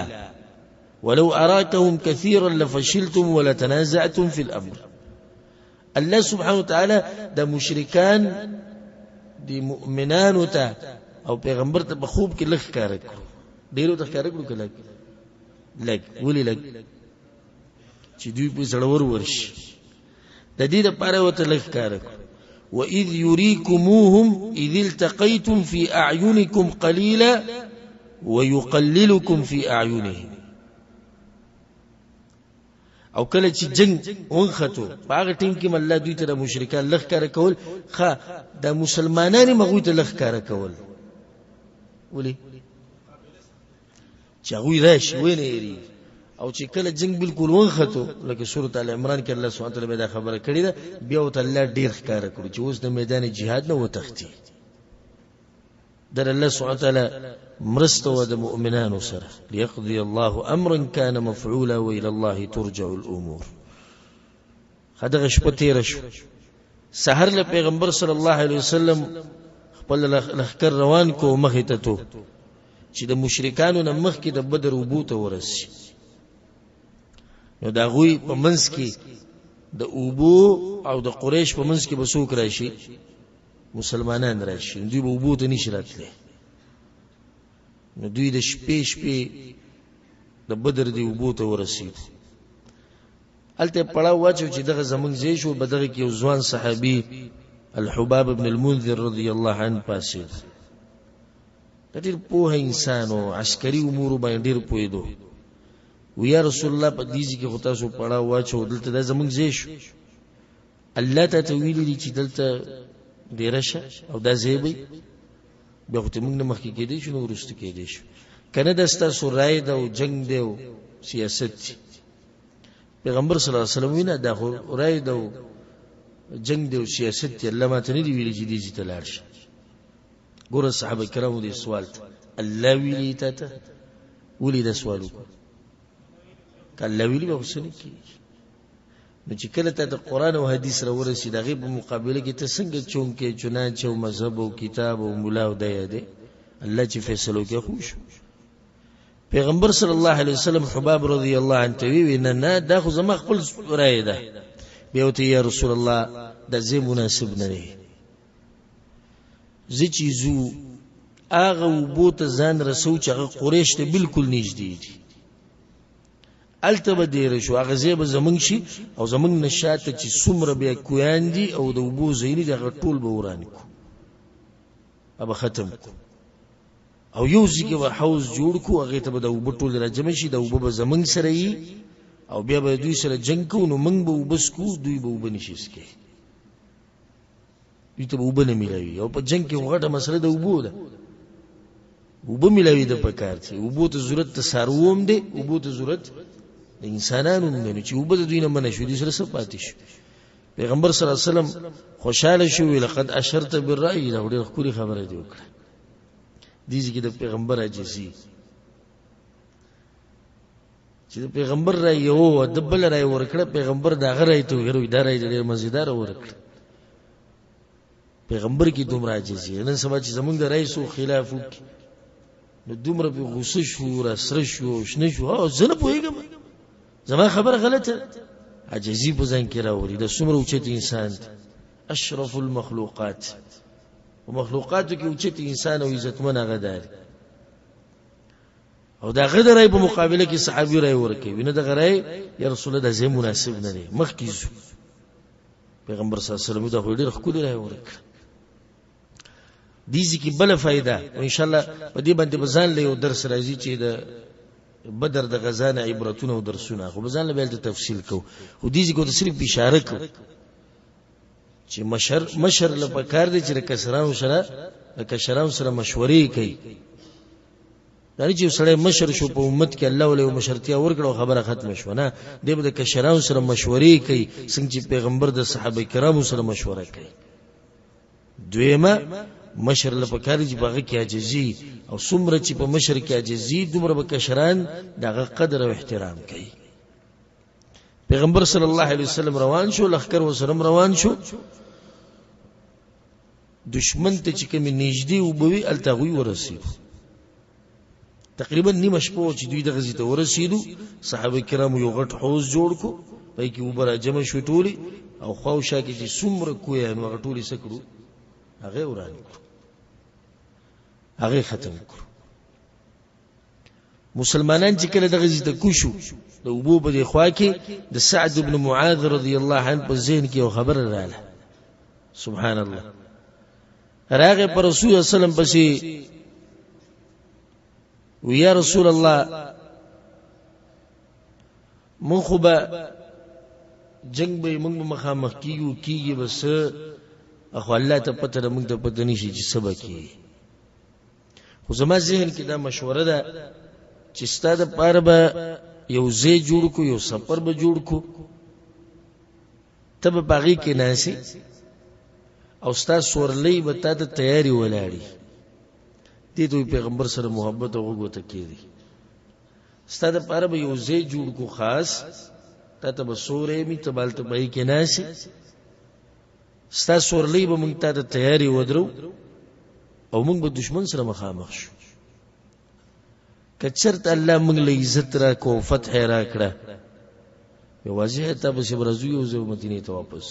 ولو اراکهم كثيرا لفشلتم ولتنازعتم في الامر الله سبحانه وتعالى دا مشرکان دی مؤمنانو ته او پیغمبر ته بخوب کې لخ کار کړو ډیرو ته کار کړو کله لګ ولي لګ چې دوی په زړور ورشي د دې لپاره وته لخ کار کړو وإذ يريكموهم إذ التقيتم في أعينكم قليلا ويقللكم في أعينهم او کله چې جنگ ونختو باغ ټیم کې الله دوی ته مشرکان لخ کار کول خا د مسلمانانو مغوی ته لخ کار کول ولي چې غوی راشي وینه یری او چې کله جنگ بالکل ونختو لکه سورۃ ال عمران کې الله سبحانه وتعالى دا خبره کړې ده بیا او الله ډیر ښکار کړو چې اوس د میدان جهاد نه وتختی در الله سبحانه وتعالى مرسته و د مؤمنانو سره ليقضي الله امرا كان مفعولا والى الله ترجع الامور خدغه شپه تیر شو سحر له پیغمبر صلی الله علیه وسلم خپل لخر روان کو مخه ته تو چې د مشرکانو نه مخ کې د بدر وبوته ورسي نو دا غوی په منځ کې د اوبو او د قریش په منځ کې بسوک راشي مسلمانان راشي دوی به اوبو ته نشي راتلی نو دوی د شپې د بدر دی اوبو ته ورسید الته پړاو واچو چې دغه زمونږ ځای شو بدغه کې یو ځوان صحابي الحباب ابن المنذر رضی الله عنه پاسید ډېر پوه انسان او عسکري امور باندې ډېر پوهیدو ویا رسول الله په دې کې خو تاسو پړاو واچو دلته د زمونږ ځای شو الله ته ویلي چې دلته ډیرشه او دا زیبي بیا خو ته موږ نه مخکې کېدی شو نو وروسته کېدی شو کنه د ستاسو رای ده او جنگ دی او سیاست پیغمبر صلی الله علیه وسلم وینا دا خو رای ده او جنگ دی او سیاست دی الله ماته نه دی ویلي چې دې ته لاړ شي ګوره صحابه کرامو دې سوال الله ویلي ته ولې دا سوال وکړه کله ویلي به وسنه کی نو چې کله ته د قران او حدیث را ورسې د غیب مقابله کې ته څنګه چون کې چنانچه او مذهب او کتاب او مولا او دای دی الله چې فیصلو کې خوش پیغمبر صلی الله علیه وسلم حباب رضی الله عنه وی نه دا خو زما خپل رائے ده بیا ته یا رسول الله د زی مناسب نه دی زی چیزو هغه وبوت ځان رسو چې هغه قریش ته بالکل نږدې دي التبه دیر شو هغه زیب زمنګ شي او زمنګ نشاته چې څومره بیا کویاندي او د وبو زینی دغه ټول به وران کو ابا ختم کو او یو ځکه به حوض جوړ کو هغه ته به د وبو ټول راجم شي د وبو زمنګ سره یي او بیا به دوی سره جنگ کو نو موږ به وبس کو دوی به وبني شي سکه دوی ته وبنه ملوي او په جنگ کې وغټه مسله د وبو ده وبو ملوي د پکار چې وبو ته ضرورت ته ساروم دي وبو ته ضرورت انسانانو نه چې وبد دوی نه منه شو دي سره سپاتې شو پیغمبر صلی الله علیه وسلم خوشاله شو لقد اشرت بالرأي دا ډېر خوري خبره دی وکړه دي چې د پیغمبر عجزي چې د پیغمبر را یو د بل را ورکړه پیغمبر دا غره ته ویرو دا را ډېر مزیدار ورکړه پیغمبر کی دومره عجزي نن سبا چې زمونږ د رئیس خلاف وکړي نو دومره په غوسه شو را سره شو شنه شو او زه نه پوهیږم زما خبر غلطه عجزي په ځان کې راوړي د څومره اوچت انسان اشرف المخلوقات او مخلوقاتو کې اوچت انسان او عزتمن هغه دی او دا غدرای په مقابله کې صحابي راي ورکوي وینه د غرای یا رسول الله د زې مناسب نه دی مخکې پیغمبر صلی الله علیه وسلم دا ډېر خپل راي ورکړي دیږي کې بل فائدہ او ان شاء الله په دې باندې بزان له یو درس راځي چې د بدر د غزانه عبرتونه او درسونه خو بزان له بل تفصیل کو خو دیږي کو د صرف اشاره کو چې مشر له پکار دي چې کشرانو سره مشورې کوي دا چې سره مشر شو په امت کې الله ولې مشرتیا ورکړو خبره ختم شو نه دی د کشرانو سره مشورې کوي څنګه چې پیغمبر د صحابه کرامو سره مشوره کوي دویمه مشر له پکاري چې باغ کې عاجزي او څومره چې په مشر کې عاجزي دومره به کشران دغه قدر او احترام کوي پیغمبر صلی الله علیه وسلم روان شو، لخر وسلم روان شو، دشمن ته چې کوم نږدې وبوي التغوی ورسېدو. تقریبا نیمه شپه چې دوی دغه ځای ته ورسېدو، صحابه کرامو یو غټ حوض جوړ کو، پای کې اوبه را جمع شوې ټولې، او خوا او شا کې چې څومره کویان هغه ټولې څه کړو، هغه ورانې کړو، هغه ختم کړو. مسلمانان چې کله دغه ځای ته کوشو، د اوبو په دې خوا کې د سعد بن معاذ رضی الله عنه په ذهن کې یو خبر رااله، سبحان الله. راغه پر رسول الله صلی الله علیه وسلم پسې ویا رسول الله مون خو به جنگ به مونږ مخامخ کیږي، بس اخو الله ته پته ده، مونږ ته پته نشي چې سبا کی. خو زما ذهن کې دا مشوره ده چې ستاسو لپاره به یو ځای جوړ کو، یو سفر به جوړ کو، ته به باغی کې ناسي او ستاسو سورلۍ به تا ته تیاری ولاړی. دې ته پیغمبر سره محبت او وګوته کېږي. ستاسو لپاره به یو ځای جوړ کو خاص، تا ته به سورې می ته بالته پای کې ناسي، ستاسو سورلۍ به مونږ ته تیاری ودرو او مونږ به دشمن سره مخامخ شو. کچرت الله مونږ له عزت را کو، فتح را کړه، یوازې ته به شبرزو یو ځو مدینه ته واپس.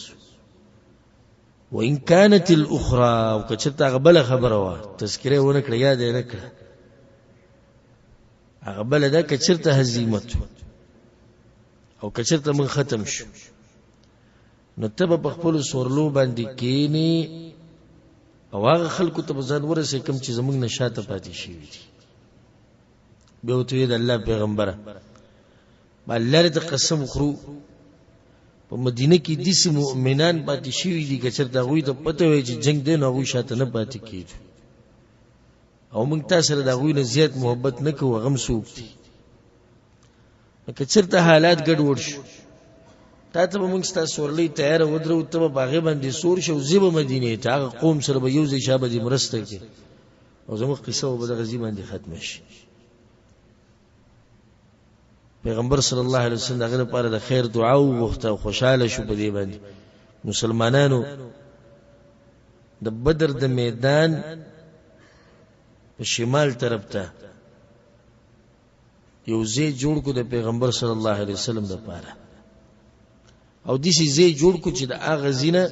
وان كانت الاخرى، وکچرت غبل خبره وا تذکره ونه کړه، یاد نه کړه، غبل دا کچرت هزیمت او کچرت من ختم شو، نو ته په خپل سورلو باندې کینی او هغه خلکو ته ځان ورسې کوم چې زمونږ نشاته پاتې شي دي. به وته د الله پیغمبره الله دې قسم خورو په مدینه کې د مؤمنان پاتې شي دي، کچرته غوي ته پته وي چې جنگ دی نو غوي شاته نه پاتې کیږي، او موږ تاسو سره د غوي نه زیات محبت نه کوو، غم سوق دي. کچرته حالات ګډوډ شو، تا ته موږ ستاسو ورلې تیار ودرو، ته په باغ باندې سور شو، زیبه مدینه ته هغه قوم سره به یو ځای شابه دي مرسته کوي، او زموږ قصه به دغه ځای باندې ختم شي. پیغمبر صلی الله علیه وسلم دغه لپاره د خیر دعا وغوښته، خوشاله شو په دې باندې. مسلمانانو د بدر د میدان په شمال طرف ته یو ځای جوړ کو د پیغمبر صلی الله علیه وسلم لپاره، او دې ځای جوړ کو چې د هغه زینه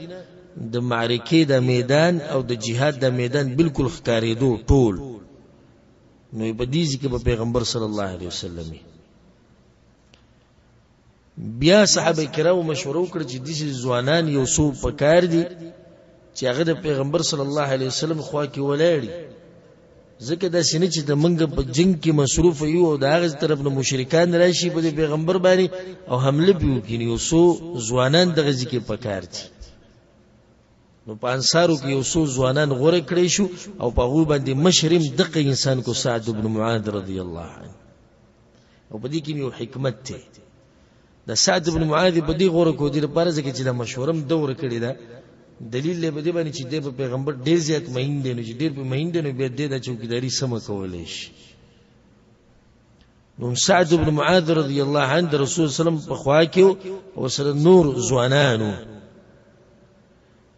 د معرکې د میدان او د جهاد د میدان بالکل ښکارېدو ټول. نو په دې ځکه په پیغمبر صلی الله علیه وسلم بیا صحابه کرام مشوره وکړه چې دې ځوانان یو څو پکار دي چې هغه د پیغمبر صلی الله علیه وسلم خوا کې ولاړی، ځکه دا سینه چې د منګ په جنگ کې مصروف یو او د هغه طرف نه مشرکان راشي په پیغمبر باندې او حمله وکړي، یو څو ځوانان دغه ځکه پکار دي. نو په انصارو کې یو څو ځوانان غوړه کړی شو، او په هغه باندې مشرم دغه انسان کو سعد بن معاذ رضی الله عنه. او په دې کې یو حکمت ته د سعد بن معاذ په دې غوړه کو دي لپاره ځکه چې د مشورم دور کړی دا دلیل له بده باندې چې د پیغمبر ډیر زیات مهین دی، نو چې ډیر په مهین دی نو به د چوکیداری سم کولای شي. نو سعد بن معاذ رضی الله عنه د رسول صلی الله علیه وسلم په خوا کې او سره نور ځوانانو،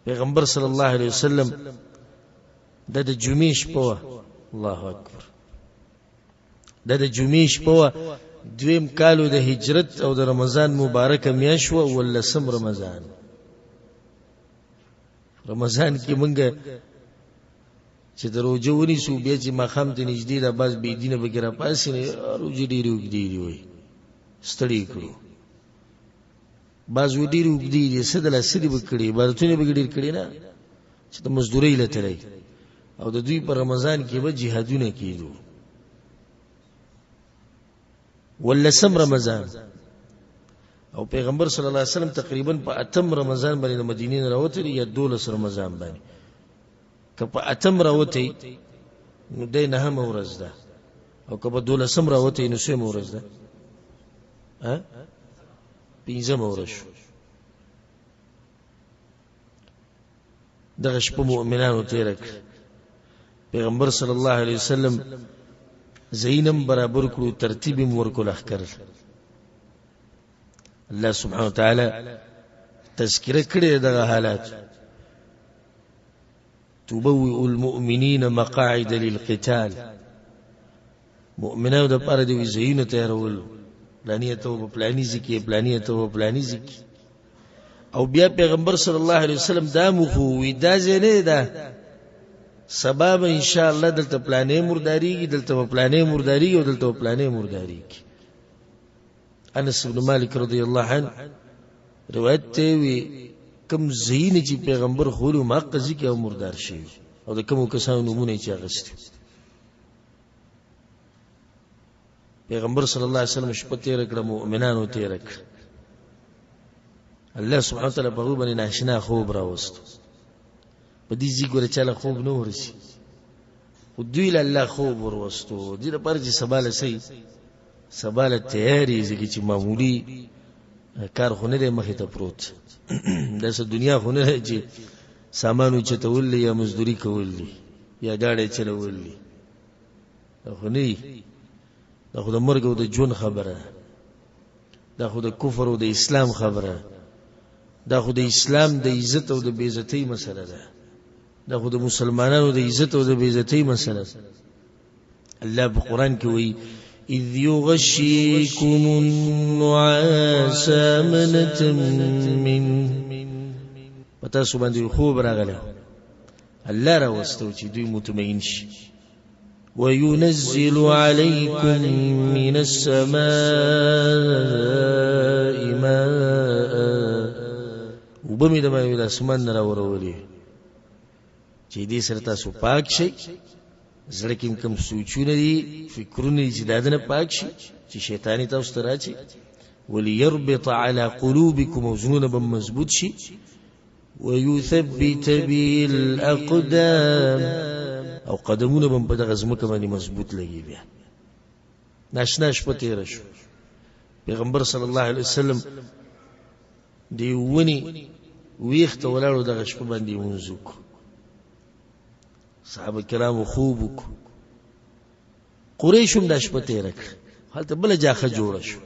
پیغمبر صلی الله علیه وسلم د جمیش په الله اکبر د جمیش په دویم کالو د هجرت او د رمضان مبارک میاشت و ولسم رمضان کې مونږه چې دروځو ونی سو بیا چې مخام ته نږدې د باز بی دینه بګره پاسې نه روزي ډیرو کې وي ستړي کړو، باز وی ډیرو کې دي سدل سړي بکړي برتونه بګډیر کړي نه چې د مزدوري لته لري، او د دوی په رمضان کې به جهادونه کیدو. ولسم رمضان او پیغمبر صلی الله علیه وسلم تقریبا په اتم رمضان باندې د مدینې نه راوته یا 12 رمضان باندې، که په اتم راوته نو د نه هم ورځ ده، او که په 12 راوته نو سم ورځ ده، ها 15 ورځ. دغه شپه مؤمنانو تیر کړ، پیغمبر صلی الله علیه وسلم زینم برابر کړو، ترتیب ورکول اخکر. الله سبحانه وتعالى تذکره کړی دغه حالات تبوئ المؤمنین مقاعد للقتال مؤمنانو د پاره دی زینو تیارول پلانیه ته پلانی ځکه پلانیه ته پلانی ځکه او بیا پیغمبر صلی الله علیه وسلم دا مخوي دا زنه ده سبب ان شاء الله دلته پلانې مرداریږي دلته پلانې مرداریږي او دلته پلانې مرداریږي انس بن مالک رضی الله عنه روایت ته وی کم زین چې پیغمبر خوري ما قضې کې مردار شي او د کوم کسانو نمونه چې اغست پیغمبر صلی الله علیه وسلم شپه تیر کړه مؤمنانو تیر کړه الله سبحانه وتعالى په باندې ناشنا خوب راوست په دې ځګره چاله خوب نه ورسي او دوی له الله خوب وروستو دې لپاره چې سباله سي سباله تیاری ځکه چې معمولی کار خونه دې مخې ته پروت داسه دنیا خونه ده چې سامانو چتول یا مزدوري کول یا گاډي چلول خونه دا خو د مرګ او د جون خبره دا خو د کفر او د اسلام خبره دا خو د اسلام د عزت او د بے عزتی مسله ده دا خو د مسلمانانو د عزت او د بے عزتی مسله ده الله په قران کې وایي اذ يغشيكم النعاس امنة من پتا سو باندې خوب راغله الله را واستو چې دوی مطمئن شي وينزل عليكم من السماء ماء وبمد ما الى اسمان را ورولي چې دې سره تاسو پاک شي زړه کې کوم سوچونه دي فکرونه چې دادنه پاک شي چې شیطانی تاسو ته راځي وليربط على قلوبكم وزنون بمضبوط شي ويثبت به الاقدام او قدمونه بم په دغه زمکه باندې مضبوط لګي بیا ناشنا شپه تیر شو پیغمبر صلی الله علیه وسلم دی ونی ویخت ولاړو دغه شپه باندې ونځو صحابه کرام خوب قریشم د شپه تیر کړ حالته بل جاخه جوړ شو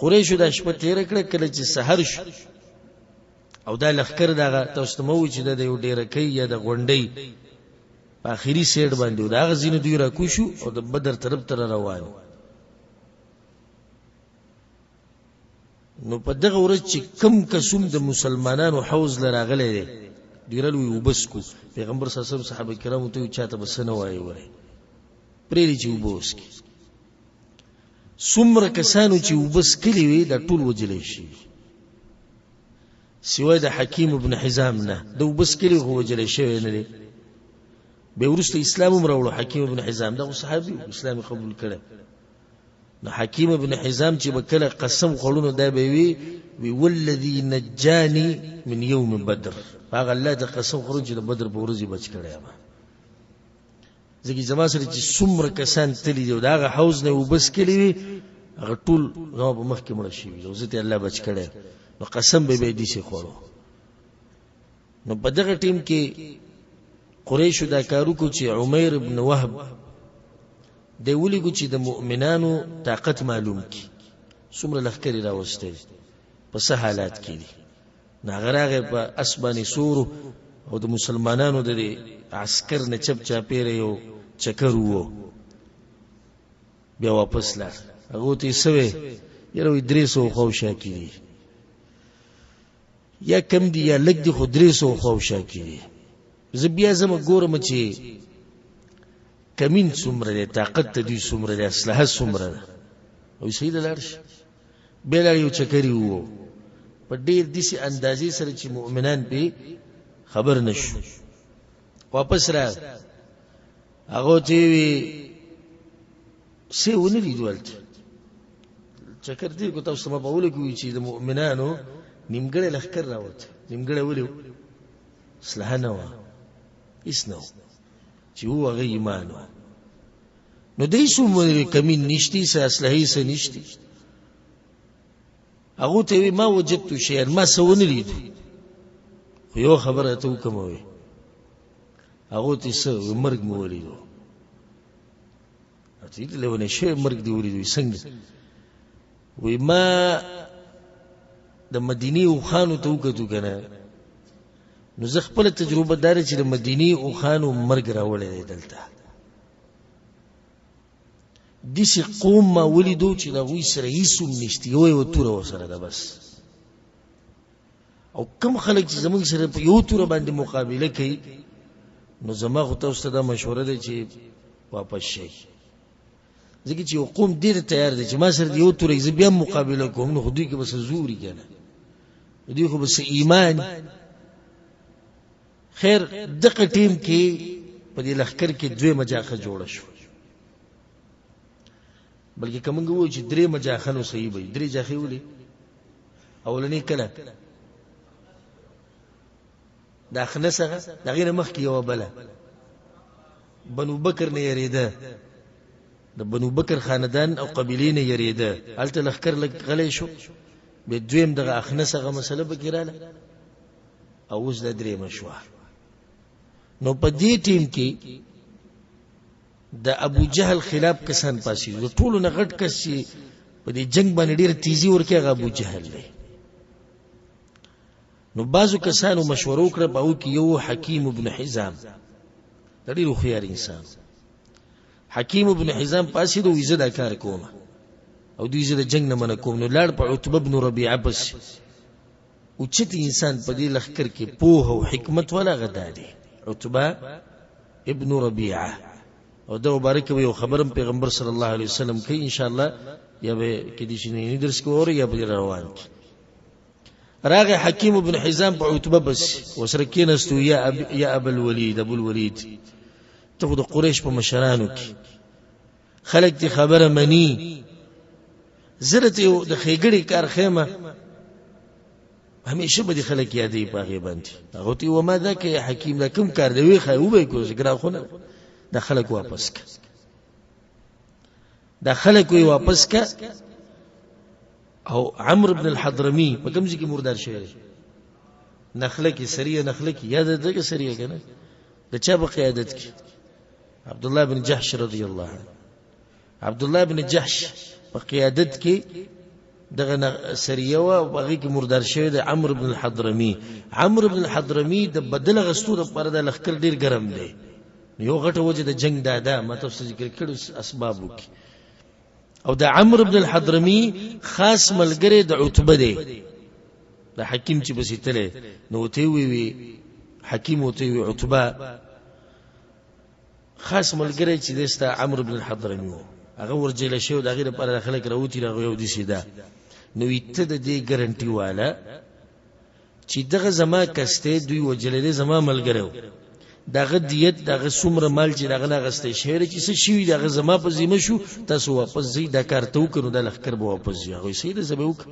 قریشو د شپه تیر کړ کله چې سحر شو او دا لخر دغه تاسو مو چې د یو ډیره کوي یا د غونډي په اخیری سیټ باندې دا غزینه دوی را کوشو او د بدر طرف تر روان نو په دغه ورځ چې کم کسوم د مسلمانانو حوض لراغله دي دیرلو وبسکو پیغمبر صلی الله علیه وسلم صحابه کرامو ته چاته بسنه وایي وره پرې چې وبوسکی څومره کسانو چې وبس کلی وي دا ټول وجلې شي سوای د حکیم ابن حزام نه د وبس کلی هو وجلې شوی نه دی به ورسته اسلام امرولو حکیم ابن حزام دا صحابي اسلام قبول کړ نو حکیم ابن حزام چې بکله قسم خورونو دا به وی والذي نجاني من يوم بدر هغه الله د قسم خورون چې د بدر په ورځ بچ کړی ما ځکه زما سره چې څومره کسان تللی دی دا هغه حوض نه وبس کړی وي هغه ټول نو په مخ کې مړ شي او ځکه الله بچ کړی نو قسم به دې شي خورو نو په دغه ټیم کې قریش دا کارو کو چې عمیر ابن وهب دی ولي کو چې د مؤمنانو طاقت معلوم کی څومره لخرې راوستي په څه حالات کې دي ناغراغه په اسبانی سورو او د مسلمانانو د عسكر نه چپ چاپیره یو چکر وو بیا واپس لا هغه ته سوي یره ادریسو خو شاکری یا کم دی یا لګ دی خو ادریسو خو شاکری زبیا زما ګورم چې کمین څومره دی طاقت ته دی څومره دی اسلحه څومره او سید لارش بل یو چکری وو په ډیر داسې اندازې سره چې مؤمنان به خبر نشو واپس را هغه ته وی څه ونی لیدولته چکر دی کو تاسو ما په ول کې چې د مؤمنانو نیمګړی لخر راوت نیمګړی ولې اسلحه نه و اسنو چې هو هغه ایمان نو دې څومره کمین نشتی سه اسلحه سه نشتی هغه ته ما وجدت شيئا ما سونی لید خو یو خبره ته کوموي هغه ته څه مرګ مو ولیدو اته دې له ونه شی مرګ دی ولیدو څنګه وی ما د مدینی اوخانو ته وکتو کنه نو زه خپل تجربه دار چې د مدینی اوخانو مرګ راوړی دی دلته دسی قوم ما ولیدو چې د هغوی سره هیڅ نشته یو توره ورسره ده بس او کم خلک چې زمونږ سره په یو توره باندې مقابله کوي نو زما خو تاسو ته دا مشوره ده چې واپس شئ ځکه چې یو قوم ډېر تیار دی چې ما سره د یو توره زه بیا مقابله کوم نو خو دوی کې بس زوري کنه دوی خو بس ایمان خیر دغه ټیم کې په دې لښکر کې دویمه جاخه جوړه شو بلکې که موږ ووایو چې درېیمه جاخه نو صحیح به وي درې جاخې ولې اولنۍ کله د اخنس هغه د هغې نه مخکې یوه بله بنو بکر نه یریده د بنو بکر خاندان او قبیلې نه یریده هلته لښکر لږ غلی شو بیا دویم دغه اخنس هغه مسله پکې راله او اوس دا درېیمه شوه نو په دې ټیم کې د ابو جهل خلاف کسان پاسېږي د ټولو نه غټ کس چې په دې جنگ باندې ډېره تیزي ورکړي هغه ابو جهل دی نو بعضو کسانو مشوره وکړه په هغو کې یو حکیم ابن حزام د ډېر هوښیار انسان حکیم ابن حزام پاسېد وایي زه دا کار کوم او دوی زه د جنگ نه منع کوم نو لاړ په عتبه بن ربیعه پسې اوچت انسان په دې لښکر کې پوهه او حکمت والا هغه دا دی عتبه ابن ربیعه او دا مبارک یو خبرم پیغمبر صلی الله علیه وسلم کوي ان شاء الله یا به کې دې شنو درس کوو یا به روان کی راغ حکیم ابن حزام په عتبه بس وسره کېناستو یا ابو الولید ابو الولید ته د قریش په مشرانو کې خلک دې خبره منی زرته د خېګړې کار خیمه همیشه به دي خلک یادې پاغه باندې هغه ته و ما ذاک یا حکیم دا کوم کار دی وی خو به کو ذکر خو دا خلک واپس کا دا خلک وی واپس کا او عمرو بن الحضرمي په کوم ځای کې مردار شوی نخله کې سریه نخله کې یاد ده کې سریه کنه د چا په قیادت کې عبد الله بن جحش رضی الله عنه عبد الله بن جحش په قیادت کې دغه سریه او هغه کې مردار شوی د عمرو بن الحضرمي عمرو بن الحضرمي د بدل غستو د پر د لخر ډیر ګرم دی یو غټه وجه د جنگ دادا ما تاسو ذکر کړو اسبابو کې او د عمرو بن الحضرمي خاص ملګری د عتبه دی د حکیم چې بس تله نو ته وی حکیم او ته وی عتبه خاص ملګری چې دستا عمرو بن الحضرمي هغه ورجل شو د غیر پر خلک راوتی راغو یو دي سیدا نو ایته د دې ګارانټي والا چې دغه زما کسته دوی وجلې زما ملګرو دغه دیت دغه څومره مال چې دغه نغسته شهر چې څه شي دغه زما په ذمہ شو تاسو واپس زی د کارتو کړو د لخر به واپس زی هغه سید زبوک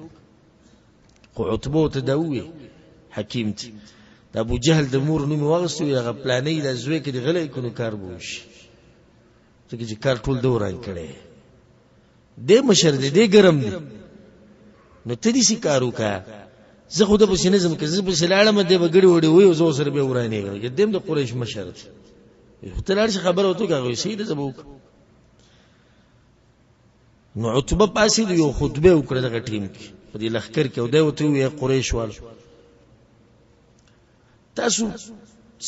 خو عتبه ته دوی حکیم ته د ابو جهل د مور نوم واغستو هغه پلانې د زوی کې د غلې کونو کار بوش چې کار ټول دوران کړي د مشر دې ګرم دي نو ته دې سې کارو کا زه خو د بسنظم کې زه په سلاله مده بغړی وړي وې زو سره به ورانه کې دیم د قریش مشر ته لار څه خبره وته کوي سید زبوک نو عتبه پاسې یو خطبه وکړه د ټیم کې په دې لخر کې او دا وته وې قریش وال تاسو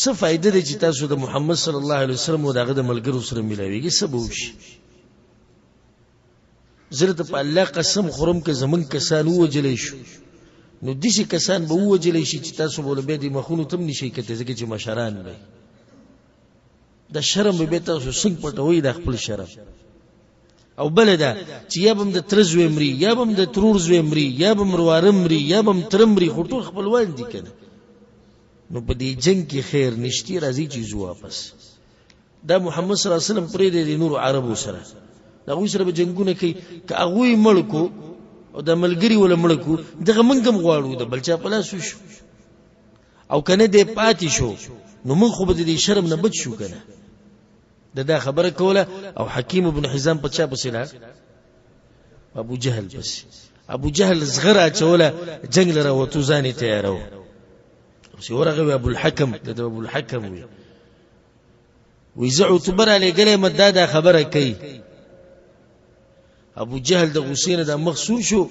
څه فائدې دي چې تاسو د محمد صلی الله علیه وسلم او دغه د ملګرو سره ملایويږي سبوش زرت په الله قسم خورم کې زمون کسان وجلې شو نو دیشي کسان به وجلې شي چې تاسو بوله به دي مخونو تم نشي کته ځکه چې مشران وي د شرم به تاسو څنګه پټوي د خپل شرم او بل دا چې یا بم د ترزو امري یا بم د ترورزو امري یا بم روارم امري یا بم ترمري خټول خپلوان دي کنه نو په دې جنگ کې خیر نشتی راځي چې زو واپس دا محمد صلی الله علیه وسلم پرې د نور عربو سره دا وې سره به جنگونه کوي ک هغه ملکو او د ملګری ول ملکو دغه منګم غواړو د بلچا په لاس شو او کنه دې پاتې شو نو موږ خو به دې شرم نه بچ شو کنه دا خبره کوله او حکیم ابن حزام په چا پسې لا ابو جهل بس ابو جهل زغره چوله جنگ لره وته ځاني تیارو سی ورغه ابو الحكم د ابو الحكم وی زعو تبر علی گله مدادا خبره کوي ابو جهل د غسینه د مخسور شو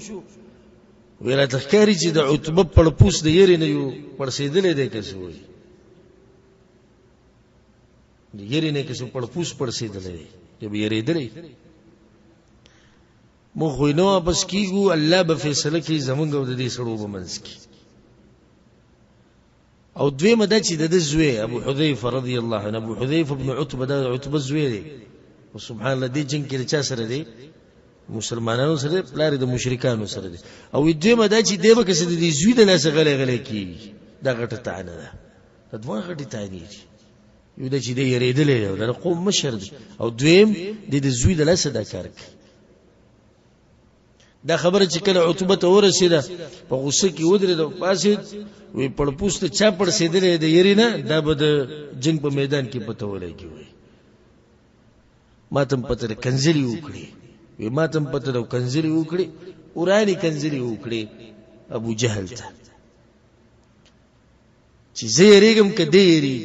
ویرا تخکاری چې د عتبه په پوس د یری نه یو پړسیدلې دی کسو وي د یری نه کسو په پوس پړسیدلې دی به یری دی مو خو نو بس کیګو الله به فیصله کوي زمونږ د دې سړو به منځ کی او دوی مده چې د زوی ابو حذیفه رضی الله عنه ابو حذیفه ابن عتبه د عتبه زوی دی او سبحان الله دې جنگ کې چا سره دی مسلمانانو سره پلار د مشرکانو سره دی او دوی مده چې دی به کس د زوی د لاس غلې کی دا غټه تعنه ده د دوه غټه تعنی یو د چې دی یریدلې د قوم مشر دی او دویم د زوی د لاس دا کار کوي دا خبره چې کله عتبه ته ورسېده په غصه کې ودرېد او پاسید وی پړپوست چا پړسېدلې د یری نه دا به د جنگ په میدان کې پته ولګي وي ماتم پته کنځلي وکړي وی ماتم پته د کنځلي وکړي اوراني کنځلي وکړي ابو جهل ته چې زیریګم کده یری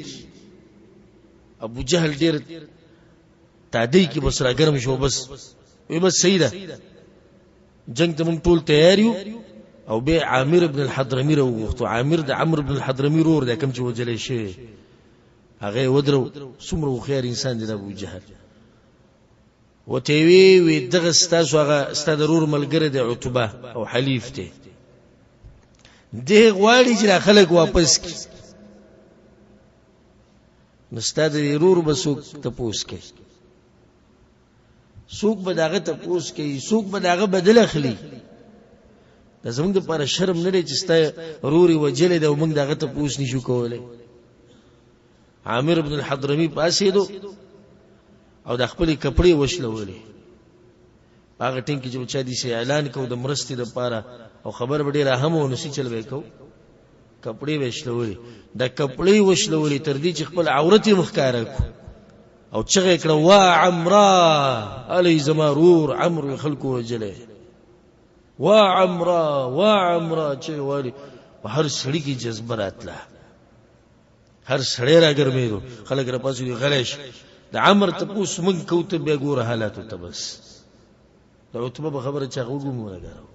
ابو جهل ډیر تادی کې بس راګرم شو بس وی بس سیده جنگ ته مونږ ټول تیار یو او به عامر ابن الحضرمي وروغتو عامر د عمرو ابن الحضرمي رور د کوم چې وجلې شي هغه ودرو څومره خیر انسان دی ابو جهل وته وی دغه ستاسو هغه ست ضرور ملګری د عتبه او حلیف ته دی غواړي چې خلک واپس کی نستاد ضرور بسوک ته پوس کی سوق بداغه ته پوس کوي سوق بداغه بدل اخلي د زمونږ لپاره شرم نه لري چې ستا روري وجلې د موږ دغه ته پوس نشو کولای عامر ابن الحضرمي پاسېدو او د خپل کپڑے وشلولې هغه ټینګ چې چا دي سي اعلان کو د مرستې لپاره او خبر وړي راهم او نسی چل وکاو کپڑے وشلولې د کپڑے وشلولې تر دې چې خپل عورت مخکاره کو او چغه کړه وا عمرا علی زمارور عمرو خلقو وجله وا عمرا چې وایي هر سړی کی جذبه راتله هر سړی راګرمېدو خلک را پاسې غلیش د عمر ته پوس من کوته به ګوره حالات ته بس د عتبه خبره چا وګمو راګرو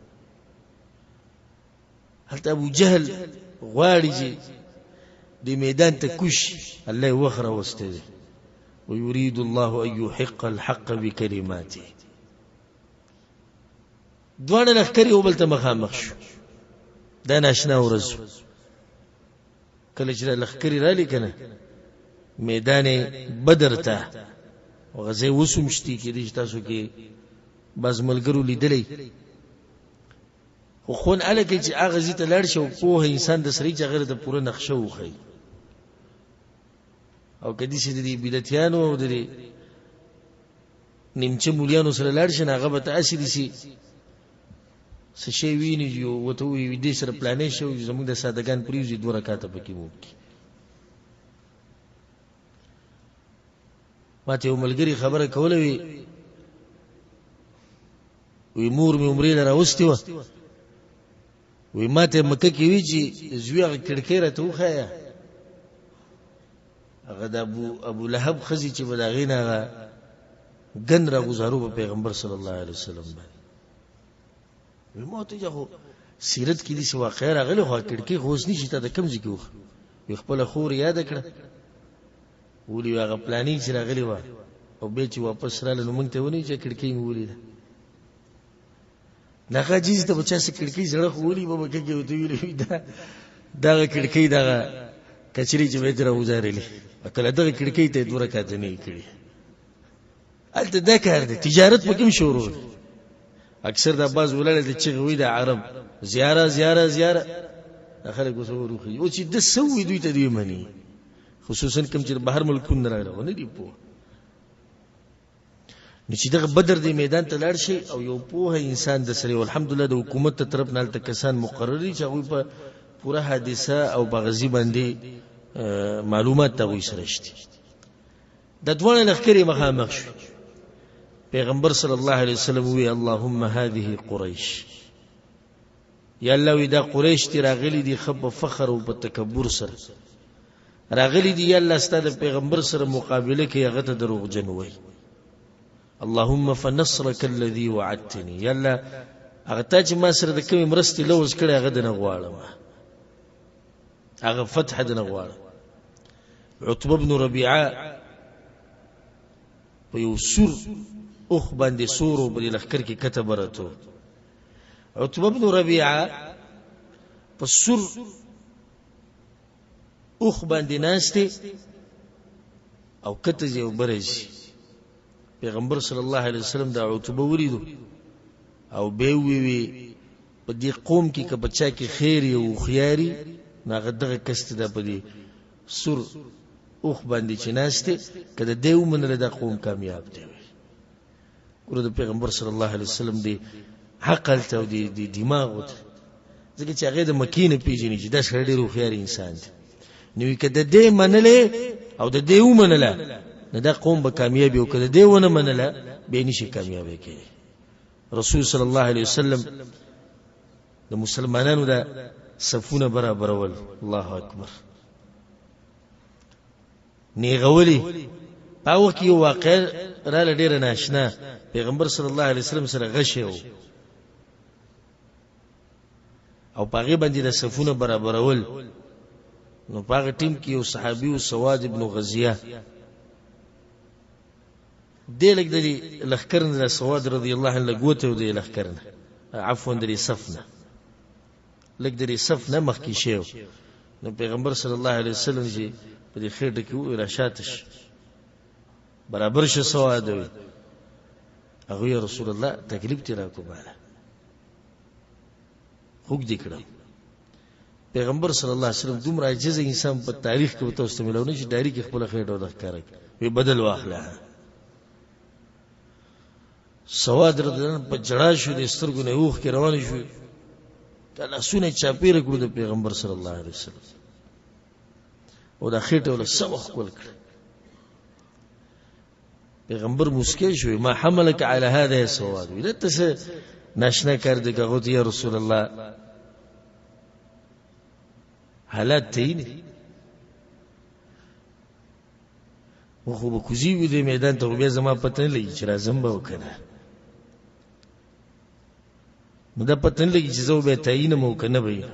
هلته ابو جهل غواړي چې د میدان ته کوش الله وخره واستي ويريد الله أن يحق الحق بكلماته دوانه لخکری او بلته مخامخ شو دا ناشنا ورزو کله چې لخکری را لیکنه میدان بدر ته غزه وسومشتي کې د تاسو کې باز ملګرو لیدلې خو خون الکه چې هغه زیته لړ شو په انسان د سری جغره د پوره نقشه وخی او کدي چې د بدعتيانو او د نیمچه مولیانو سره لړ شنه هغه به تاسو دي سي شي ویني یو وته وی دې سره پلانې شو زموږ د سادهګان پریوزي دوه رکعاته پکې وو ماته یو ملګری خبره کوله وی مور می عمرې لره واستي و وی ماته مکه کې وی چې زوی کړکېره ته وخایا هغه د ابو لهب خزي چې بلاغینا ګن را گزارو په پیغمبر صلی الله علیه وسلم باندې موته جو سیرت کې دي چې واقعا راغلی خو کړکې خوښ نشي ته د کم ځای کې وخ خپل خور یاد کړ ولي هغه پلانینګ چې راغلی و او به چې واپس رااله نو مونږ ته ونی چې کړکې مولې نه غاجیز ته بچا سره کړکې زړه خولي به کې وته ویلې دا کړکې دا کچري چې به تر وزارلې کله دغه کړکې ته دوه رکعات نه کړې الته دا کار دی تجارت پکې شروع اکثر د باز ولله د چغوي د عرب زیاره خلک وسوروخي او چې د سوي دوی ته دی مني خصوصا کوم چې بهر ملکونه راغله ونه دی په نشي دغه بدر دی میدان ته لاړ شي او یو په انسان د سره الحمدلله د حکومت ته طرف نه تل کسان مقرري چې هغه په پوره حادثه او بغزي باندې معلومات ته وي سرهشتي د دوه لخرې مخامخ شو پیغمبر صلی الله علیه وسلم وی اللهم هذه قریش یا الله وی دا قریش تی راغلی دی خب فخر او په تکبر سره راغلی دی یا الله ستاسو پیغمبر سره مقابله کې هغه ته دروغ جن وای اللهم فنصرك الذي وعدتني، یا الله هغه تا چې ما سره د کومې مرستې لوز کړی هغه دنه غواړم، هغه فتح دنه غواړم. عتبه بن ربیعه په یو سور اوخ باندې سورو په لښکر کې کتب راته. عتبه بن ربیعه په سور اوخ باندې ناشته او کته یو برج. پیغمبر صلی الله علیه وسلم دا عتبه ولیدو او به وی په دې قوم کې که بچا کې خیر او خياري ناغه دغه کست ده په دې سور اوخ باندې چې ناشته کله دیو منل دا قوم کامیاب دی. ګوره د پیغمبر صلی الله علیه وسلم دی عقل ته دی دماغ وته ځکه چې هغه د مکینه پیژني چې دا سړی ډېر خيار انسان دی. نو کده دې منلې او د دیو منله نه دا قوم به کامیابی او کده دیونه منله به نشي کامیابی کوي. رسول صلی الله علیه وسلم د مسلمانانو دا صفونه برابرول. الله اکبر. نیغولی پاو کې واقع را لډیر ناشنا پیغمبر صلی الله علیه وسلم سره غشیو او پاغه باندې د صفونه برابرول. نو پاغه ټیم کې یو صحابي او سواد ابن غزیه دلک د لخرن د سواد رضی الله عنه لګوته د لخرن عفوا د صفنه لګ د صفنه مخکې شیو. نو پیغمبر صلی الله علیه وسلم چې په دې خېټه کې و راشاتش برابر شه سواد وي هغه یا رسول الله تکلیف تی را کوباله خوګ دې کړم. پیغمبر صلی الله علیه وسلم دومره عاجز انسان په تاریخ کې وته استعمالونه چې دایری کې خپل خېټه ودخاره وي بدل واخله. سواد ردن په جړا شو د سترګو نه اوخ کې روان شو کله سونه چاپیره کړو د پیغمبر صلی الله علیه وسلم او دا خېټه ول سبخ کول کړ. پیغمبر مسکی شو ما حملك على هذا يا سواد ولته څه ناشنا کار دې غوته یا رسول الله حالات تین خو به کوزي وي د میدان ته بیا زما پته نه لګي چې راځم به وکړه. نو دا پته نه لګي چې زه به تعین مو کنه به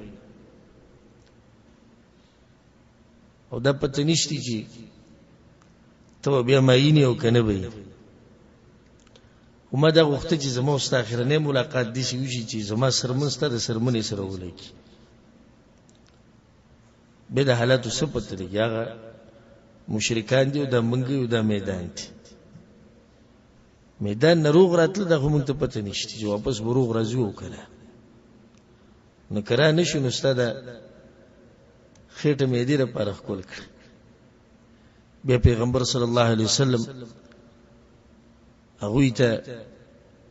او دا پته نشتی چې ته بیا ماینه او کنه به. ومه دا وخت چې زما واست اخرنه ملاقات دي شي چې زما سرمنسته د سرمنې سره ولګي به د حالاتو سپت لري. هغه مشرکان دي او د منګي او د میدان دي. میدان نروغ راتل د هم ته پته نشته چې واپس بروغ راځي وکړه. نو کرا نشو نو استاد خېټه مې دې را پرخ کول کړ. بیا پیغمبر صلی الله علیه وسلم هغه ته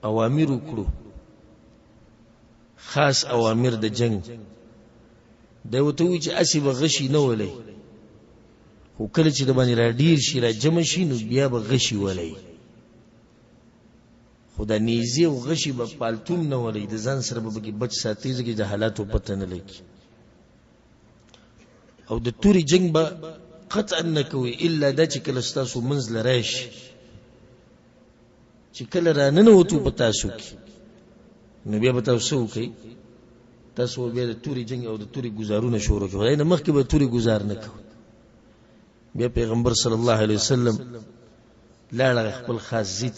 اوامر وکړو خاص اوامر د جنگ. دا وته وی چې اسی به غشي نه ولې خو کله چې د باندې را ډیر شي را جمع شي نو بیا به غشي ولې خدا نیزه او غشي به پالتوم نه ولې د ځان سره به کې بچ ساتي ځکه د حالاتو پته نه لګي. او د توري جنگ به قطعا نه کوي الا د چې کله ستاسو منځ لريش چې کله را نه وته پتا شو کی نو بیا به تاسو کوي تاسو بیا د توري جنگ او د توري گزارونه شروع کوي نه مخکې به توري گزار نه کوي. بیا پیغمبر صلی الله علیه وسلم لاړ خپل خاص زیت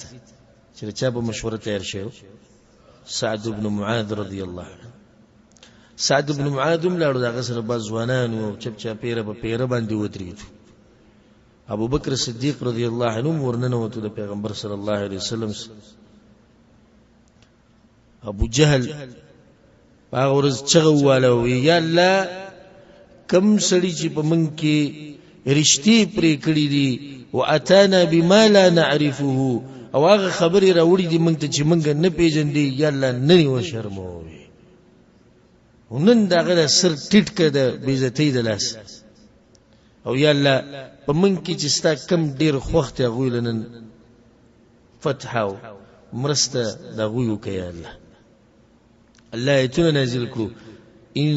چې چا به مشوره تیار شو سعد بن معاذ رضی الله عنه. سعد بن معاذ لاړ دغه سره بازوانان او چپ چاپیره په پیره باندې ودرېدو. ابو بکر صدیق رضی الله عنه ورننه وته د پیغمبر صلی الله علیه وسلم. ابو جهل باورز چغواله وی یا الله کم سړي چې په من کې رښتې پرې کړې دي او اتانا بما لا نعرفه او هغه خبرې راوړي دي موږ ته چې موږ نه پیژندې یا الله نه و شرموي ونن دغه سر ټیټ کده بې عزتۍ د لاس او یا الله په موږ کې چې ستا کم ډیر خوخت هغوی لنن فتح او مرسته د هغوی وکړه یا الله. الله ایتونه نازل کړو إن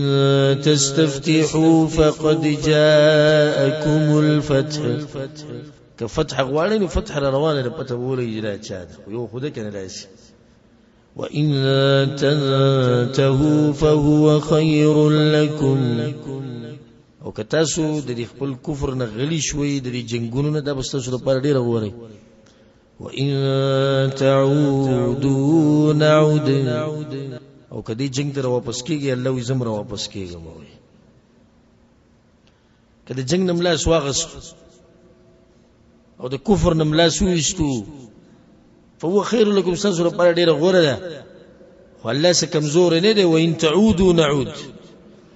تستفتحوا فقد جاءكم الفتح که فتح غواړي نو فتح را روانه ده پته ولې اجرا چا ده یو خوده کنه راشي وإن تنتهوا فهو خير لكم او که تاسو د خپل کفر نه غلی شوي د جنگونو نه د بستاسو لپاره ډیر غوړي وإن تعودوا نعود او کدی جنگ ته واپس کیږي الله وي زمره واپس کیږي موي کله جنگ نملا سواغس او د کفر نملا سويستو فهو خير لكم سنسر پر ډیره غوړه ده خو الله سه کمزور نه دی وإن تعودوا نعود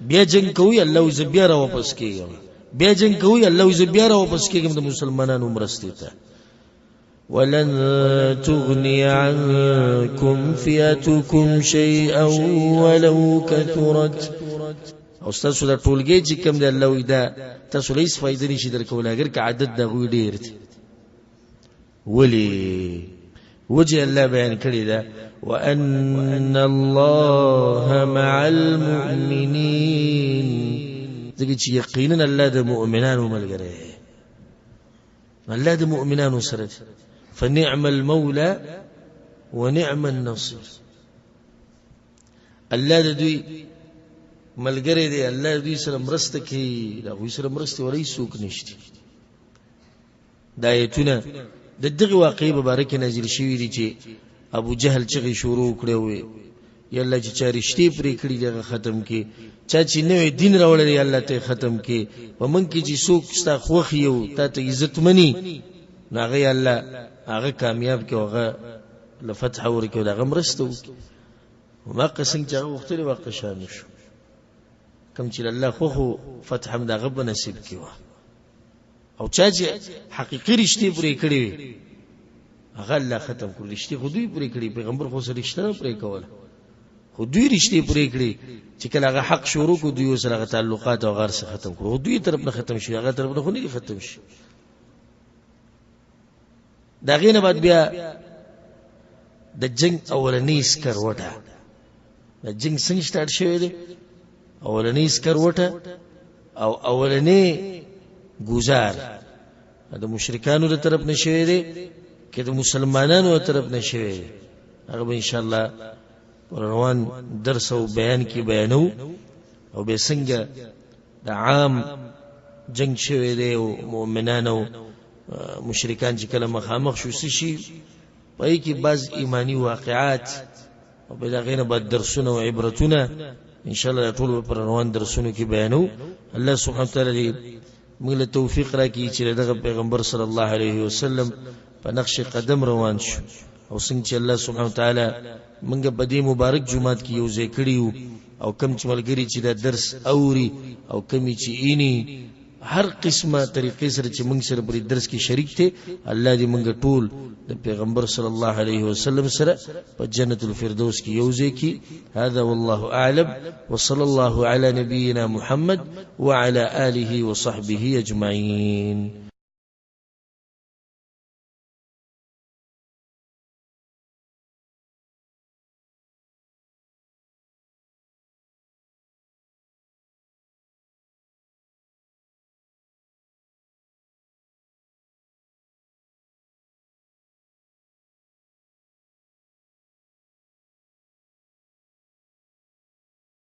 بیا جنگ کوي الله وي بیا را واپس کیږي بیا جنگ کوي الله وي بیا را واپس کیږي د مسلمانانو مرستې ته ولن تغني عنكم فئتكم شيئا ولو كثرت او تاسو دا ټولګي چې کوم دی الله وي دا تاسو هیڅ فائدې نشي درکول اگر که عدد دا غوي ډیر دي ولي وجه الله بیان کړی دا وان الله مع المؤمنين ځکه چې یقینا الله د مؤمنانو ملګری الله د مؤمنانو سره فنعم المولى ونعم النصير الله د دوی ملګری دی الله دوی سره مرسته کوي دا وی سره مرسته ورای سوک نشتی دا ایتونه د دغه واقعي مبارک نازل شوی دی چې ابو جهل چې شروع کړو یالله چې چارشتي پرې کړی دغه ختم کی چا چې نوې دین راوړل الله ته ختم کی په من کې چې څوک ستا خوخ یو ته عزت مني ناغه الله هغه کامیاب کې هغه لفتح ورکو دغه مرسته وما قسم چې وخت لري وخت شان شو کم چې الله خو فتح هم دغه بنصیب کیو او چا چې حقيقي رښتې پرې کړی هغه الله ختم کړل رښتې خو دوی پرې کړی پیغمبر خو سره رښتیا پرې کول خو دوی رښتې پرې کړی چې کله هغه حق شروع کو دوی سره تعلقات او غیر سره ختم کړو دوی طرف نه ختم شي هغه طرف نه خو نه ختم شي دا غینه بعد بیا د جنگ اولنی سکر وټه د جنگ څنګه سٹارټ شوی دی اولنی سکر وټه او اولنی گزار د مشرکانو له طرف نشوي دي کې د مسلمانانو له طرف نشوي دي هغه به ان شاء الله روان درس او بیان کې بیانو او به څنګه د عام جنگ شوی دي او مؤمنانو مشرکان چې کله مخامخ شو شي پای کې بعض ایمانی واقعات او به دا غینه بعد درسونه او عبرتونه ان شاء الله ټول پر روان درسونه کې بیانو الله سبحانه وتعالى موږ له توفیق راکړي چې دغه پیغمبر صلی الله علیه وسلم په نقش قدم روان شو او څنګه چې الله سبحانه وتعالى موږ په دې مبارک جمعات کې یو ځای کړیو او کم چې ملګری چې دا درس اوري او کمی چې اینی هر قسمه طریقې سره چې موږ سره په درس کې شریک ته الله دې موږ ټول د پیغمبر صلی الله علیه وسلم سره په جنت الفردوس کې یو ځای کې هذا والله اعلم وصلى الله على نبينا محمد وعلى آله وصحبه أجمعين